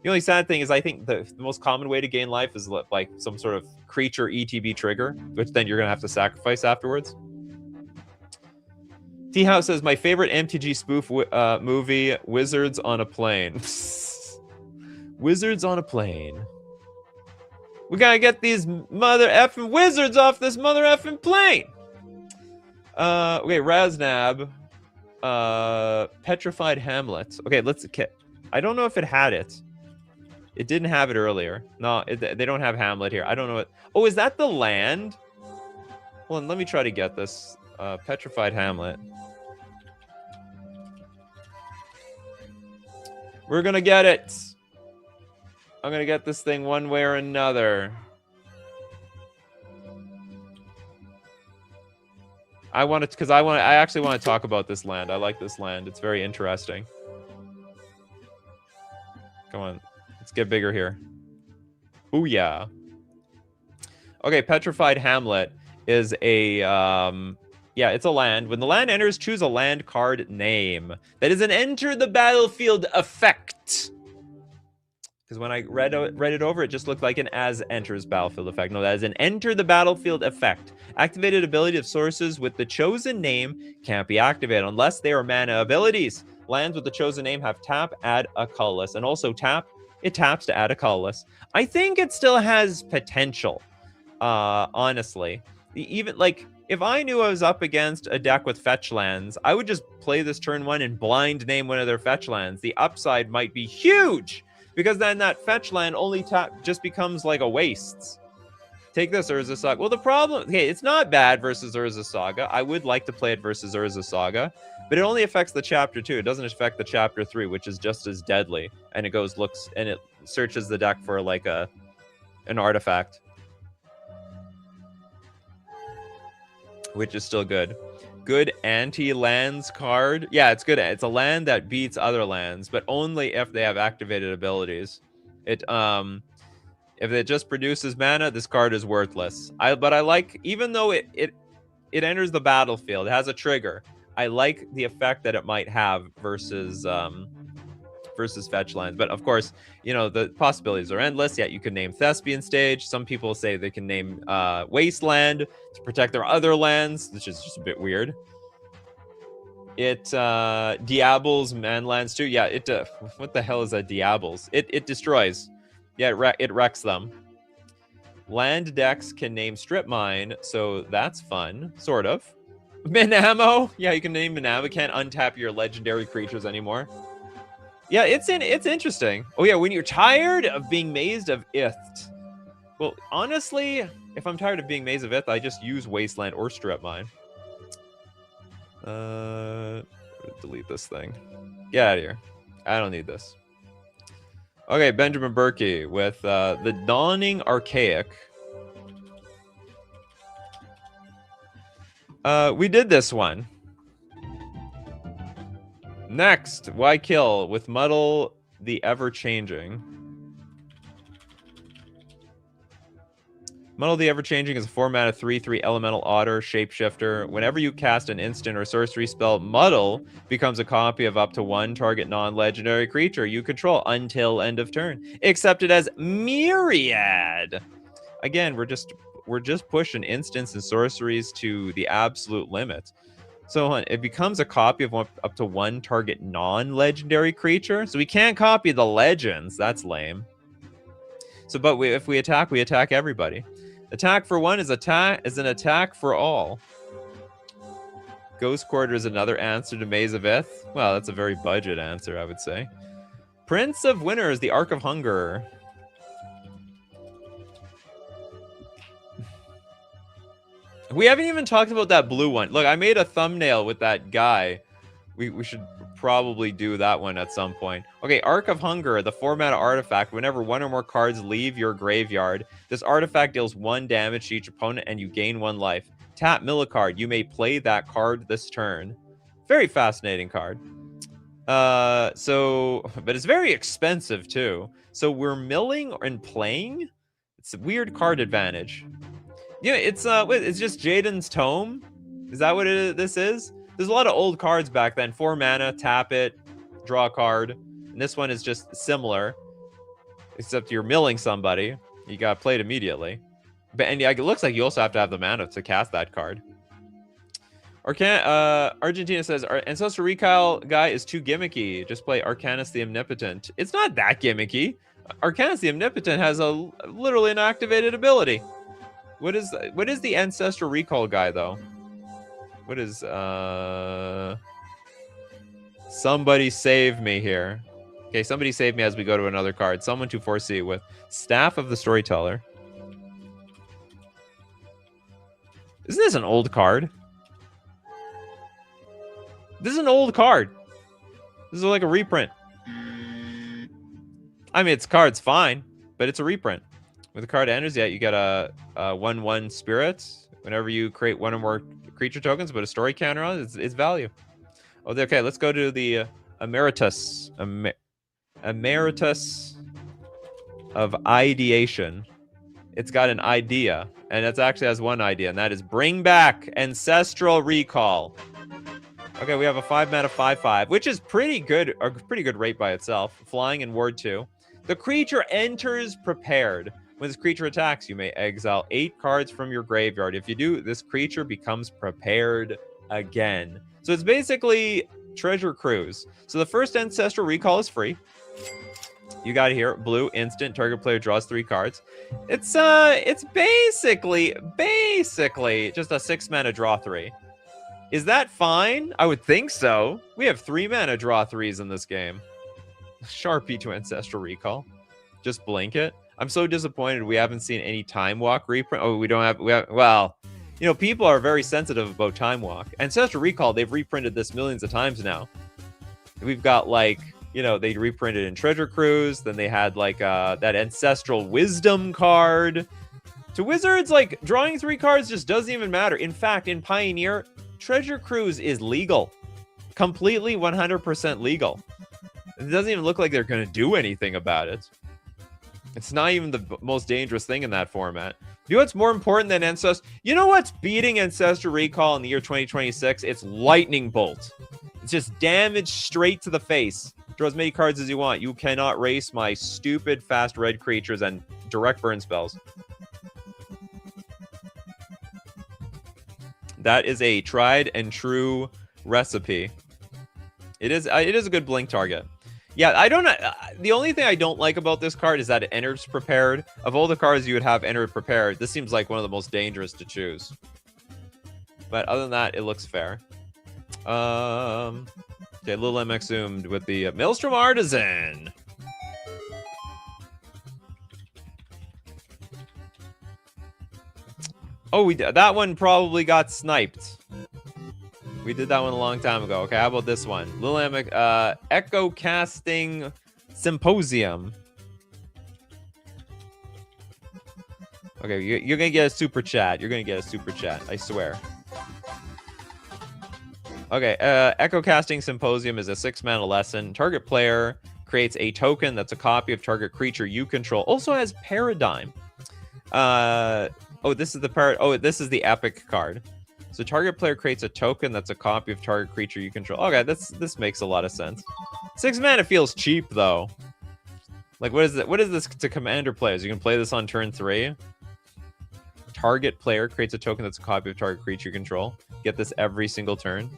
The only sad thing is I think the most common way to gain life is like some sort of creature ETB trigger, which then you're going to have to sacrifice afterwards. T-House says, my favorite MTG spoof movie, Wizards on a Plane. Wizards on a Plane. We gotta get these mother effing wizards off this mother effing plane! Okay, Raznab. Petrified Hamlet. Okay, let's... I don't know if it had it. It didn't have it earlier. No, they don't have Hamlet here. I don't know what... Oh, is that the land? Hold on, let me try to get this. Petrified Hamlet. We're gonna get it. I'm gonna get this thing one way or another. I actually want to talk about this land. I like this land. It's very interesting. Come on. Let's get bigger here. Ooh, yeah. Okay, Petrified Hamlet is a, yeah, it's a land. When the land enters, choose a land card name. That is an enter the battlefield effect. Because when I read it over, it just looked like an as enters battlefield effect. No, that is an enter the battlefield effect. Activated ability of sources with the chosen name can't be activated unless they are mana abilities. Lands with the chosen name have tap, add a colorless, and also tap. It taps to add a colorless. I think it still has potential. Honestly, even like if I knew I was up against a deck with fetch lands, I would just play this turn 1 and blind name one of their fetch lands. The upside might be huge because then that fetch land only just becomes like a waste. Take this Urza Saga. Well, the problem, okay, it's not bad versus Urza Saga. I would like to play it versus Urza Saga, but it only affects the chapter 2. It doesn't affect the chapter 3, which is just as deadly. And it it searches the deck for like an artifact, which is still good. Good anti-lands card. Yeah, it's good. It's a land that beats other lands, but only if they have activated abilities. If it just produces mana, this card is worthless. But I like, even though it enters the battlefield, it has a trigger. I like the effect that it might have versus fetch lands. But of course, you know, the possibilities are endless. Yet you could name Thespian Stage. Some people say they can name Wasteland to protect their other lands, which is just a bit weird. It Diables Manlands too. Yeah, it what the hell is a Diables? It destroys. Yeah, it wrecks them. Land decks can name Strip Mine, so that's fun, sort of. Minamo, yeah, you can name Minamo. Can't untap your legendary creatures anymore. Yeah, it's interesting. Oh yeah, when you're tired of being mazed of Ith. Well, honestly, if I'm tired of being mazed of Ith, I just use Wasteland or Strip Mine. Delete this thing. Get out of here. I don't need this. Okay, Benjamin Berkey with the Dawning Archaic. We did this one. Next, why kill with Muddle the Ever-Changing? Muddle the Ever-Changing is a 4-mana 3/3 elemental otter shapeshifter. Whenever you cast an instant or sorcery spell, Muddle becomes a copy of up to one target non-legendary creature you control until end of turn, except it has Myriad. Again, we're just pushing instants and sorceries to the absolute limit. So it becomes a copy of up to one target non-legendary creature. So we can't copy the legends. That's lame. So, but if we attack everybody. Attack for one is an attack for all. Ghost Quarter is another answer to Maze of Ith. Well, that's a very budget answer, I would say. Prince of Winners, the Arc of Hunger. We haven't even talked about that blue one. Look, I made a thumbnail with that guy. We should probably do that one at some point. Okay, Arc of Hunger, the 4-mana artifact. Whenever one or more cards leave your graveyard, this artifact deals 1 damage to each opponent and you gain 1 life. Tap, mill a card. You may play that card this turn. Very fascinating card. But it's very expensive too. So we're milling and playing? It's a weird card advantage. Yeah, it's just Jaden's Tome. Is that what this is? There's a lot of old cards back then. 4 mana, tap it, draw a card. And this one is just similar, except you're milling somebody. You got played immediately. And yeah, it looks like you also have to have the mana to cast that card. Argentina says, our Ancestral Recall guy is too gimmicky. Just play Arcanus the Omnipotent. It's not that gimmicky. Arcanus the Omnipotent has literally an activated ability. What is the Ancestral Recall guy, though? What is, somebody save me here. Okay, somebody save me as we go to another card. Someone to foresee with Staff of the Storyteller. Isn't this an old card? This is an old card. This is like a reprint. I mean, its card's fine, but it's a reprint. When the card enters, yeah, you get a 1/1 spirit. Whenever you create one or more creature tokens, put a story counter on it, it's value. Oh, okay, let's go to the Emeritus. Emeritus of Ideation. It's got an idea, and it actually has one idea, and that is bring back Ancestral Recall. Okay, we have a 5-mana 5/5, which is pretty good, a pretty good rate by itself. Flying in Ward 2. The creature enters prepared. When this creature attacks, you may exile 8 cards from your graveyard. If you do, this creature becomes prepared again. So it's basically Treasure Cruise. So the first Ancestral Recall is free. You got it here, blue, instant, target player draws 3 cards. It's basically just a 6-mana draw 3. Is that fine? I would think so. We have 3-mana draw 3s in this game. Sharpie to Ancestral Recall. Just blink it. I'm so disappointed we haven't seen any Time Walk reprint. Oh, we have, well, you know, people are very sensitive about Time Walk. Ancestral Recall, they've reprinted this millions of times now. We've got, like, you know, they reprinted in Treasure Cruise. Then they had, like, that Ancestral Wisdom card. To Wizards, like, drawing 3 cards just doesn't even matter. In fact, in Pioneer, Treasure Cruise is legal. Completely 100% legal. It doesn't even look like they're going to do anything about it. It's not even the most dangerous thing in that format. You know what's more important than Ancestral? You know what's beating Ancestral Recall in the year 2026? It's Lightning Bolt. It's just damage straight to the face. Draw as many cards as you want. You cannot race my stupid fast red creatures and direct burn spells. That is a tried and true recipe. It is a good blink target. Yeah, I don't know. The only thing I don't like about this card is that it enters prepared. Of all the cards you would have entered prepared, this seems like one of the most dangerous to choose. But other than that, it looks fair. Okay, Lil M exhumed with the Maelstrom Artisan. Oh, we did. That one probably got sniped. We did that one a long time ago. Okay, how about this one? Lil M, Echo Casting Symposium. Okay, you're gonna get a super chat. You're gonna get a super chat, I swear. Okay, Echo Casting Symposium is a 6-mana lesson. Target player creates a token that's a copy of target creature you control. Also has Paradigm. Oh, this is the epic card. So target player creates a token that's a copy of target creature you control. Okay, this makes a lot of sense. 6 mana feels cheap though. Like, what is it? What is this to commander players? You can play this on turn 3. Target player creates a token that's a copy of target creature you control. Get this every single turn.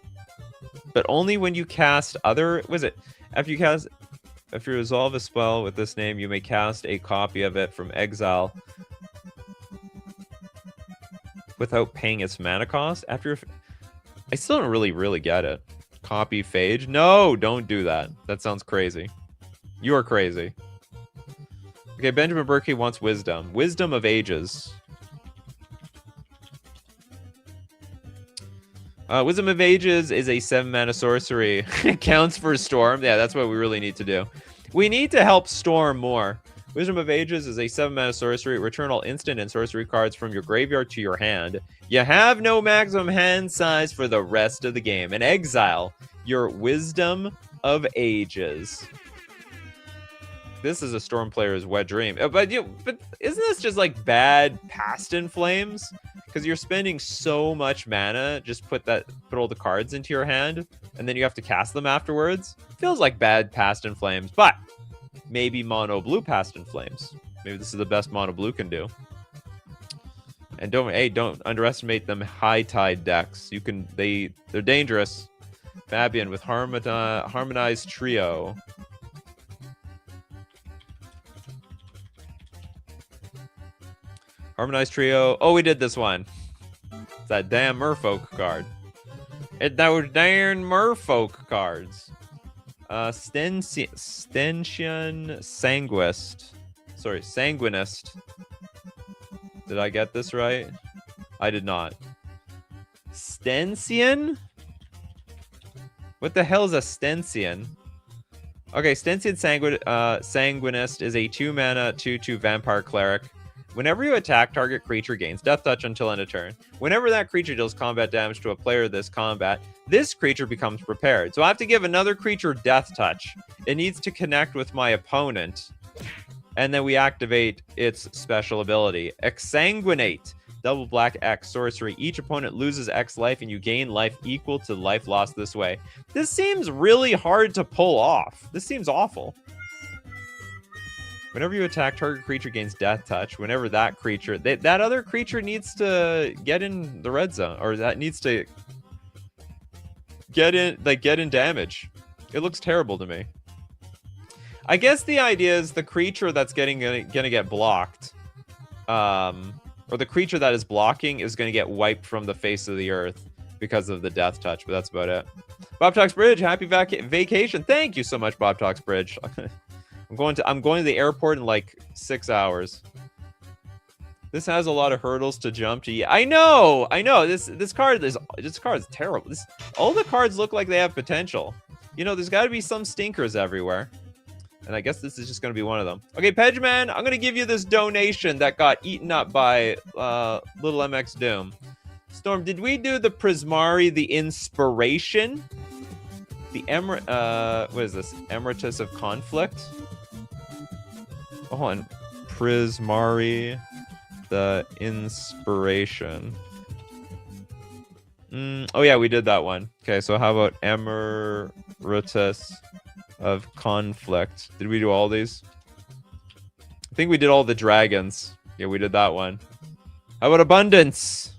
But only when you cast other... What is it? If you resolve a spell with this name, you may cast a copy of it from exile without paying its mana cost. I still don't really get it. Copy Phage? No, don't do that. That sounds crazy. You are crazy. Okay, Benjamin Berkey wants Wisdom. Wisdom of Ages. Wisdom of Ages is a 7-mana sorcery. It counts for Storm. Yeah, that's what we really need to do. We need to help Storm more. Wisdom of Ages is a 7-mana sorcery. Return all instant and sorcery cards from your graveyard to your hand. You have no maximum hand size for the rest of the game. And exile your Wisdom of Ages. This is a Storm player's wet dream. But isn't this just like bad Past in Flames? Because you're spending so much mana, just put all the cards into your hand, and then you have to cast them afterwards. Feels like bad Past in Flames, but maybe mono blue Past in Flames. Maybe this is the best mono blue can do. And don't underestimate them high tide decks. They're dangerous. Fabian with Harmonized Trio. Harmonized Trio. Oh, we did this one. It's that damn Merfolk card. Those damn Merfolk cards. Stensian Sanguist. Sorry, Sanguinist. Did I get this right? I did not. Stensian? What the hell is a Stensian? Okay, Stensian Sanguinist is a 2-mana 2/2 vampire cleric. Whenever you attack, target creature gains Death Touch until end of turn. Whenever that creature deals combat damage to a player this combat, this creature becomes prepared. So I have to give another creature Death Touch. It needs to connect with my opponent. And then we activate its special ability. Exsanguinate. Double black X sorcery. Each opponent loses X life and you gain life equal to life lost this way. This seems really hard to pull off. This seems awful. Whenever you attack, target creature gains Death Touch. Whenever that creature... that other creature needs to get in the red zone. Or that needs to get in damage. It looks terrible to me. I guess the idea is the creature that's gonna get blocked, or the creature that is blocking is gonna get wiped from the face of the earth because of the Death Touch. But that's about it. Bob Talks Bridge, happy vacation. Thank you so much, Bob Talks Bridge. I'm going to the airport in like 6 hours. This has a lot of hurdles to jump to. Yeah, I know. This card is terrible. All the cards look like they have potential. You know, there's got to be some stinkers everywhere. And I guess this is just going to be one of them. Okay, Pedgeman, I'm going to give you this donation that got eaten up by Little MX Doom. Storm, did we do the Prismari, the Inspiration? The what is this? Emeritus of Conflict? Oh, hold on. Prismari, the Inspiration. Oh, yeah, we did that one. Okay, so how about Emeritus of Conflict? Did we do all these? I think we did all the dragons. Yeah, we did that one. How about Abundance?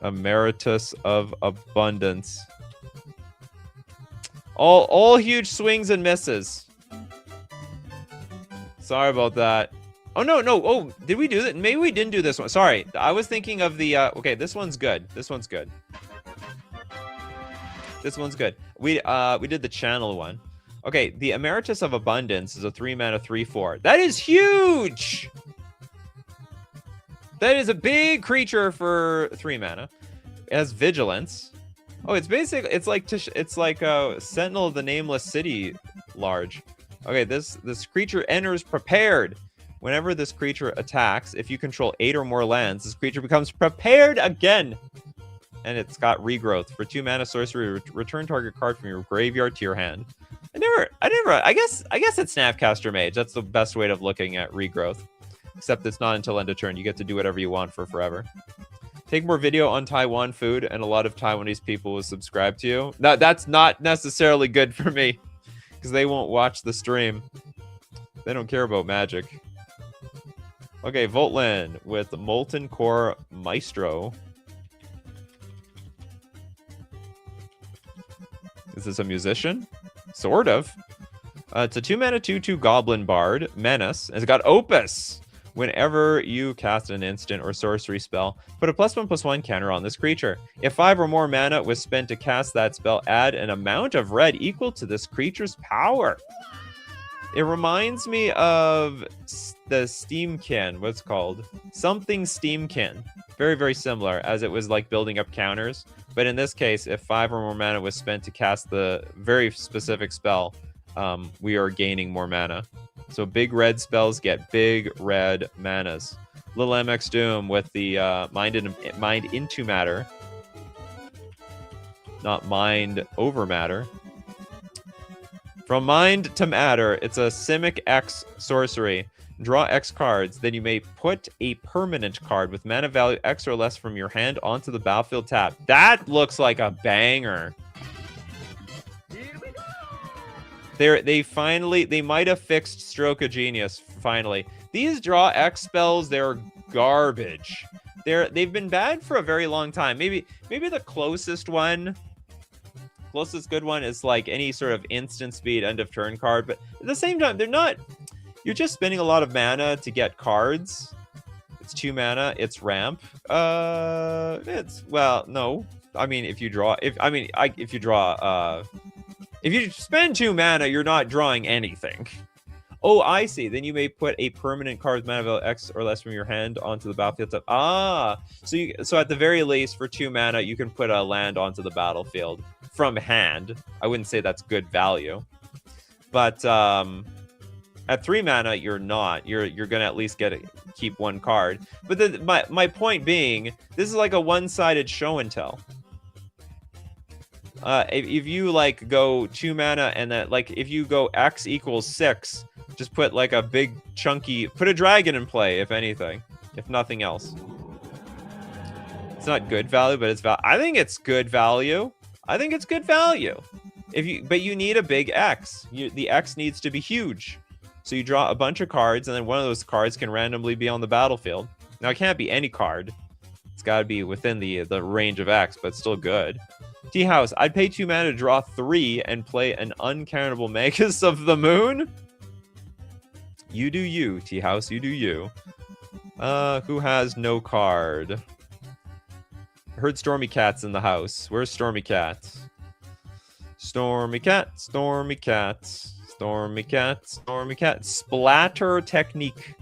Emeritus of Abundance. All huge swings and misses. Sorry about that. Oh, no. Oh, did we do that? Maybe we didn't do this one. Sorry. I was thinking of the... okay, this one's good. This one's good. This one's good. We did the channel one. Okay, the Emeritus of Abundance is a 3-mana 3/4. That is huge! That is a big creature for 3 mana. It has Vigilance. Oh, it's basically... It's like Sentinel of the Nameless City large. Okay, this creature enters prepared. Whenever this creature attacks, if you control 8 or more lands, this creature becomes prepared again. And it's got Regrowth. For 2 mana sorcery, return target card from your graveyard to your hand. I guess it's Snapcaster Mage. That's the best way of looking at Regrowth. Except it's not until end of turn. You get to do whatever you want for forever. Take more video on Taiwan food, and a lot of Taiwanese people will subscribe to you. That's not necessarily good for me, because they won't watch the stream. They don't care about Magic. Okay, Voltland with Molten Core Maestro. Is this a musician? Sort of. It's a 2-mana 2/2 Goblin Bard. Menace. It's got Opus. Whenever you cast an instant or sorcery spell, put a +1/+1 counter on this creature. If 5 or more mana was spent to cast that spell, add an amount of red equal to this creature's power. It reminds me of the Steamkin. What's it called? Something Steamkin. Very, very similar, as it was like building up counters. But in this case, if 5 or more mana was spent to cast the very specific spell, we are gaining more mana. So big red spells get big red manas. Little MX Doom with the Mind into Matter. Not Mind over Matter. From Mind to Matter, it's a Simic X sorcery. Draw X cards, then you may put a permanent card with mana value X or less from your hand onto the battlefield tap. That looks like a banger. They might have fixed Stroke of Genius, finally. These Draw X spells, they're garbage. They've been bad for a very long time. Maybe the closest good one is like any sort of instant speed end of turn card, but at the same time, they're not... You're just spending a lot of mana to get cards. It's 2 mana. It's ramp. Well, no. I mean, if you spend 2 mana, you're not drawing anything. Oh, I see. Then you may put a permanent card with mana value X or less from your hand onto the battlefield. So at the very least, for 2 mana, you can put a land onto the battlefield from hand. I wouldn't say that's good value. But at 3 mana, you're not. You're gonna at least keep 1 card. But my point being, this is like a one-sided show and tell. If you like go 2 mana and then like if you go X equals 6, just put like a big chunky, put a dragon in play if anything, if nothing else. It's not good value, but it's I think it's good value. I think it's good value. But you need a big X. The X needs to be huge. So you draw a bunch of cards, and then one of those cards can randomly be on the battlefield. Now it can't be any card. It's got to be within the range of X, but still good. T-House, I'd pay 2 mana to draw 3 and play an uncountable Magus of the Moon. You do you, T-House, you do you. Who has no card? I heard Stormy Cat's in the house. Where's Stormy Cat? Stormy Cat, Stormy Cat, Stormy Cat, Stormy Cat. Splatter Technique.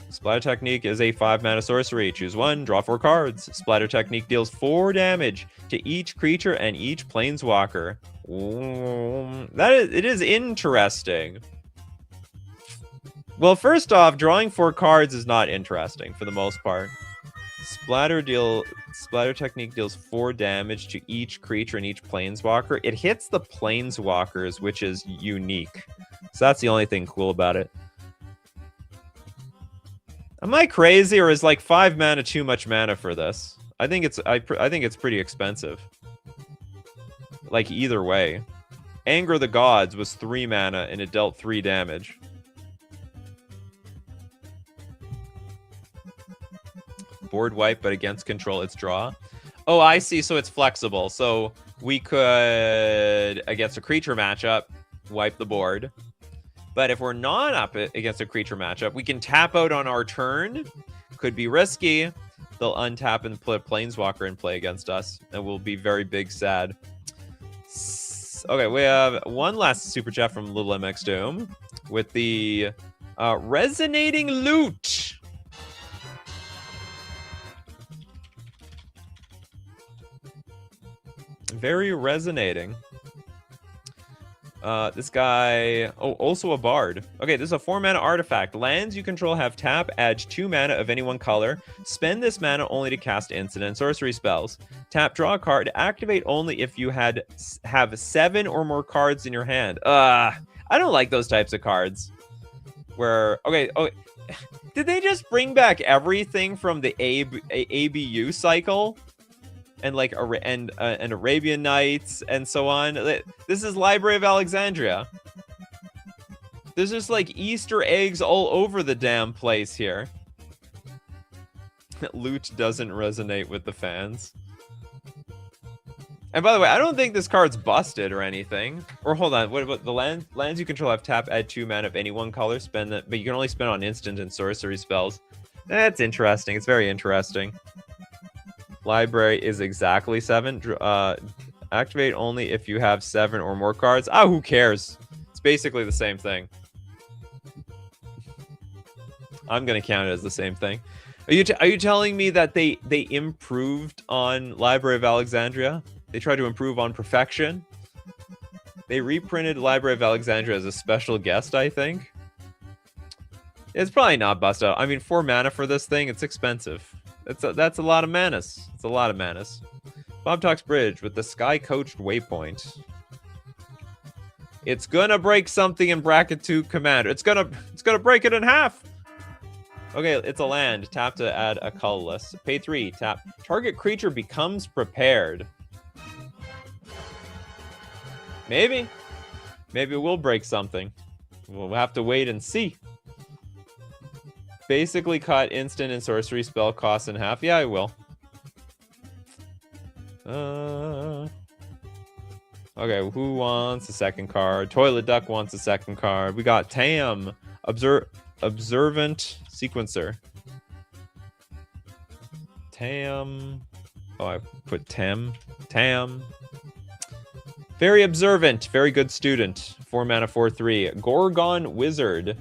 Splatter Technique is a 5-mana sorcery. Choose 1, draw 4 cards. Splatter Technique deals 4 damage to each creature and each planeswalker. It is interesting. Well, first off, drawing 4 cards is not interesting for the most part. Splatter Technique deals 4 damage to each creature and each planeswalker. It hits the planeswalkers, which is unique. So that's the only thing cool about it. Am I crazy, or is like 5 mana too much mana for this? I think it's pretty expensive. Like either way. Anger the Gods was 3 mana and it dealt 3 damage. Board wipe, but against control, it's draw. Oh, I see. So it's flexible. So we could, against a creature matchup, wipe the board. But if we're not up against a creature matchup, we can tap out on our turn. Could be risky. They'll untap and put a planeswalker in play against us. And we'll be very big sad. Okay, we have one last super chat from Little MX Doom with the Resonating Loot. Very resonating. This guy... Oh, also a bard. Okay, this is a 4-mana artifact. Lands you control have tap, add 2 mana of any one color. Spend this mana only to cast instant and sorcery spells. Tap, draw a card. Activate only if you have 7 or more cards in your hand. I don't like those types of cards. Where... Okay, did they just bring back everything from the ABU cycle? And like and Arabian Nights and so on. This is Library of Alexandria. There's just like Easter eggs all over the damn place here. Loot doesn't resonate with the fans. And by the way, I don't think this card's busted or anything. Or hold on, what about the lands you control have tap, add 2 mana of any one color, spend that, but you can only spend on instant and sorcery spells. That's interesting. It's very interesting. Library is exactly 7. Activate only if you have 7 or more cards. Ah, who cares? It's basically the same thing. I'm gonna count it as the same thing. Are you telling me that they improved on Library of Alexandria? They tried to improve on perfection? They reprinted Library of Alexandria as a special guest, I think. It's probably not busted out. I mean, 4 mana for this thing, it's expensive. That's a lot of manas. It's a lot of manas. Bob Talks Bridge with the Sky Coached Waypoint. It's gonna break something in bracket 2 commander. It's gonna break it in half. Okay, it's a land. Tap to add a colorless. Pay 3. Tap. Target creature becomes prepared. Maybe. Maybe we'll break something. We'll have to wait and see. Basically cut instant and sorcery spell costs in half. Yeah, I will. Okay, who wants a second card? Toilet Duck wants a second card. We got Tam. Observant Sequencer. Tam. Oh, I put Tam. Tam. Very observant. Very good student. 4 mana, 4/3. Gorgon Wizard.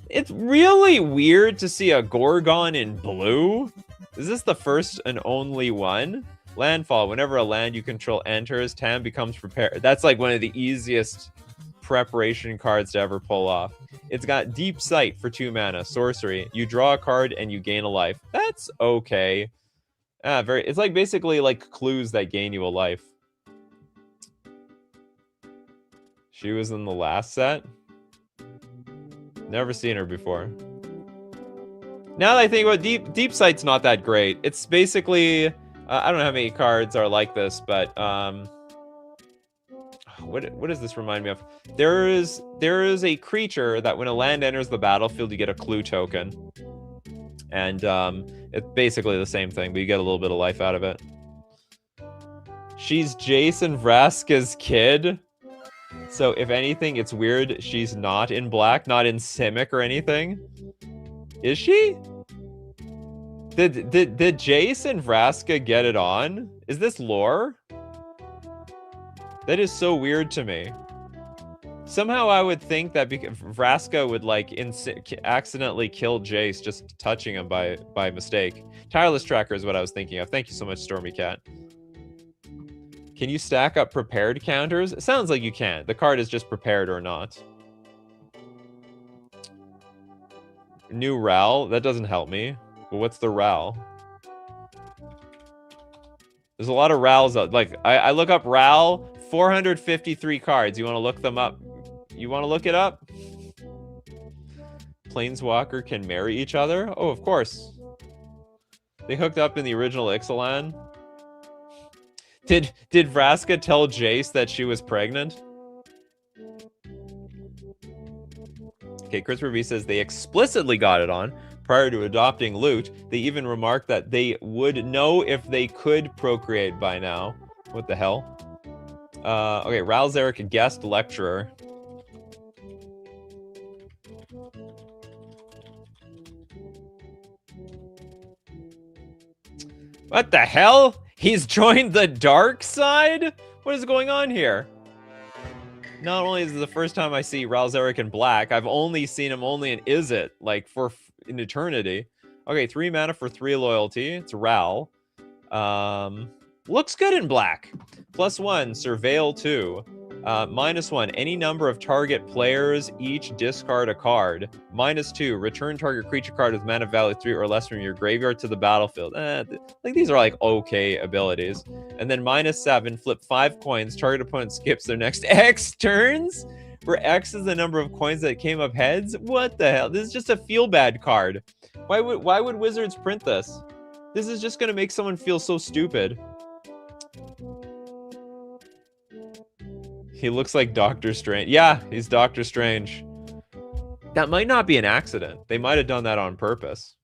It's really weird to see a Gorgon in blue. Is this the first and only one? Landfall. Whenever a land you control enters, Tam becomes prepared. That's like one of the easiest preparation cards to ever pull off. It's got Deep Sight for 2 mana. Sorcery. You draw a card and you gain a life. That's okay. It's like basically like clues that gain you a life. She was in the last set. Never seen her before. Now that I think about Deep Sight's not that great. It's basically I don't know how many cards are like this, but what does this remind me of? There is a creature that when a land enters the battlefield, you get a clue token, and it's basically the same thing, but you get a little bit of life out of it. She's Jason Vraska's kid. So if anything, it's weird she's not in black, not in Simic or anything. Is she? Did Jace and Vraska get it on? Is this lore? That is so weird to me. Somehow I would think that Vraska would like accidentally kill Jace just touching him by mistake. Tireless Tracker is what I was thinking of. Thank you so much, Stormy Cat. Can you stack up prepared counters? It sounds like you can. The card is just prepared or not. New Ral? That doesn't help me. Well, what's the Ral? There's a lot of Rals. Like, I look up Ral, 453 cards. You want to look them up? You want to look it up? Planeswalker can marry each other? Oh, of course. They hooked up in the original Ixalan. Did Vraska tell Jace that she was pregnant? Okay, Chris Ruby says they explicitly got it on prior to adopting Loot. They even remarked that they would know if they could procreate by now. What the hell? Okay, Ralzeric, a guest lecturer. What the hell? He's joined the dark side? What is going on here? Not only is it the first time I see Ralzeric in black, I've only seen him in Is It, like for an eternity. Okay, 3 mana for 3 loyalty. It's Ral. Looks good in black. +1, Surveil 2. -1, any number of target players each discard a card. -2, return target creature card with mana value 3 or less from your graveyard to the battlefield. I think these are like okay abilities. And then -7, flip 5 coins. Target opponent skips their next X turns, where X is the number of coins that came up heads. What the hell? This is just a feel bad card. Why would Wizards print this? This is just gonna make someone feel so stupid. He looks like Doctor Strange. Yeah, he's Doctor Strange. That might not be an accident. They might have done that on purpose.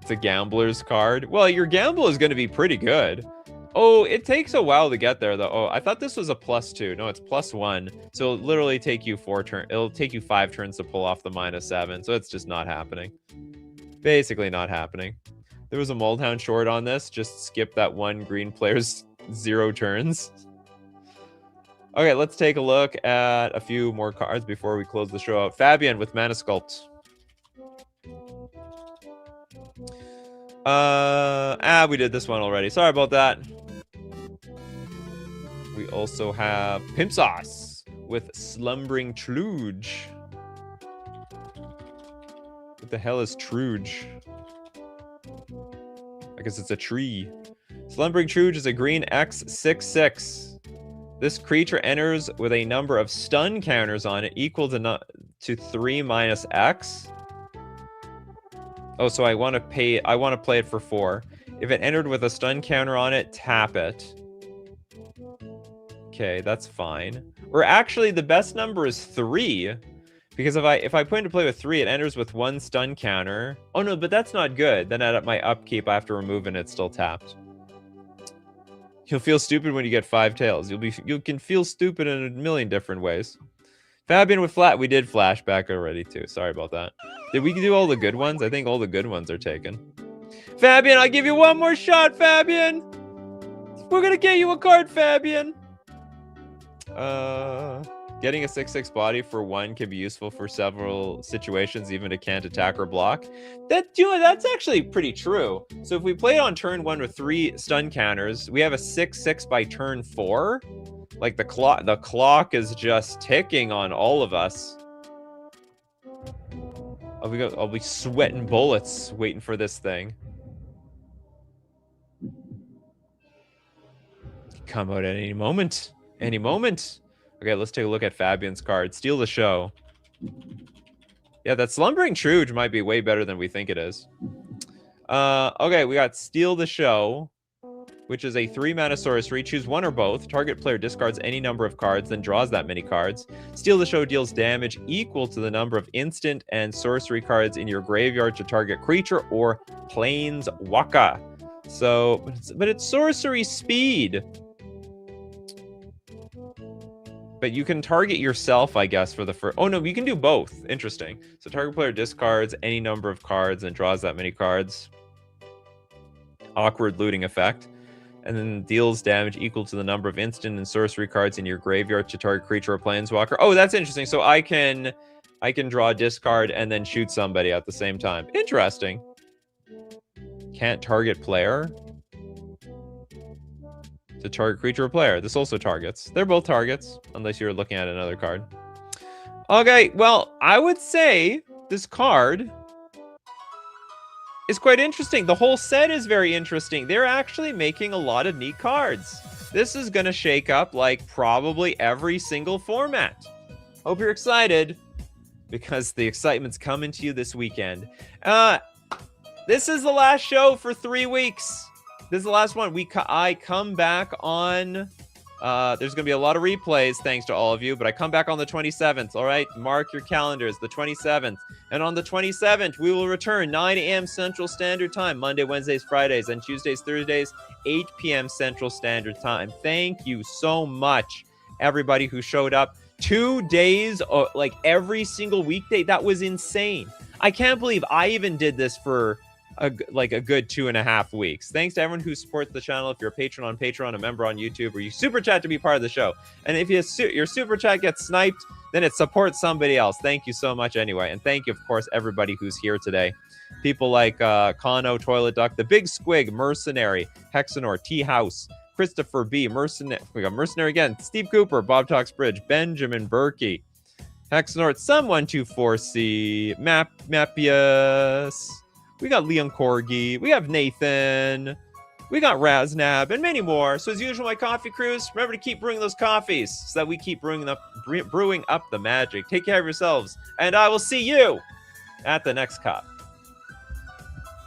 It's a gambler's card. Well, your gamble is going to be pretty good. Oh, it takes a while to get there, though. Oh, I thought this was a +2. No, it's +1. So it'll literally take you 4 turns. It'll take you 5 turns to pull off the -7. So it's just not happening. Basically not happening. There was a Moldhound short on this. Just skip that one green player's 0 turns. Okay, let's take a look at a few more cards before we close the show out. Fabian with Mana Sculpt. We did this one already. Sorry about that. We also have Pimp Sauce with Slumbering Truge. What the hell is Truge? I guess it's a tree. Slumbering Truge is a green X 6/6. This creature enters with a number of stun counters on it equal to 3 minus X. Oh, so I want to play it for 4. If it entered with a stun counter on it, tap it. Okay, that's fine. Or actually, the best number is 3. Because if I put into play with 3, it enters with 1 stun counter. Oh no, but that's not good. Then at my upkeep, after removing it, it's still tapped. You'll feel stupid when you get 5 tails. You can feel stupid in a million different ways. Fabian with flat. We did flashback already too. Sorry about that. Did we do all the good ones? I think all the good ones are taken. Fabian, I'll give you one more shot, Fabian. We're gonna get you a card, Fabian. Getting a 6/6 body for 1 can be useful for several situations, even if it can't attack or block. That's actually pretty true. So if we play on turn 1 with 3 stun counters, we have a 6/6 by turn 4. Like the clock is just ticking on all of us. I'll be sweating bullets waiting for this thing. Come out at any moment. Any moment. Okay, let's take a look at Fabian's card. Steal the show. Yeah, that Slumbering Truge might be way better than we think it is. Okay, we got Steal the Show, which is a 3-mana sorcery. Choose one or both. Target player discards any number of cards, then draws that many cards. Steal the Show deals damage equal to the number of instant and sorcery cards in your graveyard to target creature or planeswalker. So, but it's sorcery speed. But you can target yourself, I guess, for the first... Oh, no, you can do both. Interesting. So target player discards any number of cards and draws that many cards. Awkward looting effect. And then deals damage equal to the number of instant and sorcery cards in your graveyard to target creature or planeswalker. Oh, that's interesting. So I can draw a discard and then shoot somebody at the same time. Interesting. Can't target player to target creature or player. This also targets. They're both targets, unless you're looking at another card. Okay, well, I would say this card is quite interesting. The whole set is very interesting. They're actually making a lot of neat cards. This is going to shake up, like, probably every single format. Hope you're excited, because the excitement's coming to you this weekend. This is the last show for 3 weeks. This is the last one. I come back on... there's going to be a lot of replays, thanks to all of you, but I come back on the 27th, all right? Mark your calendars, the 27th. And on the 27th, we will return 9 a.m. Central Standard Time, Monday, Wednesdays, Fridays, and Tuesdays, Thursdays, 8 p.m. Central Standard Time. Thank you so much, everybody who showed up. 2 days, like every single weekday. That was insane. I can't believe I even did this for... a good 2.5 weeks. Thanks to everyone who supports the channel. If you're a patron on Patreon, a member on YouTube, or you super chat to be part of the show. And if your super chat gets sniped, then it supports somebody else. Thank you so much anyway. And thank you, of course, everybody who's here today. People like Kano, Toilet Duck, The Big Squig, Mercenary, Hexenor, T House, Christopher B, Mercenary, we got Mercenary again, Steve Cooper, Bob Talks Bridge, Benjamin Berkey, Hexenor, Someone to 4C, Mapius. We got Leon Corgi. We have Nathan. We got Raznab and many more. So as usual, my coffee crews, remember to keep brewing those coffees so that we keep brewing up the magic. Take care of yourselves, and I will see you at the next cup.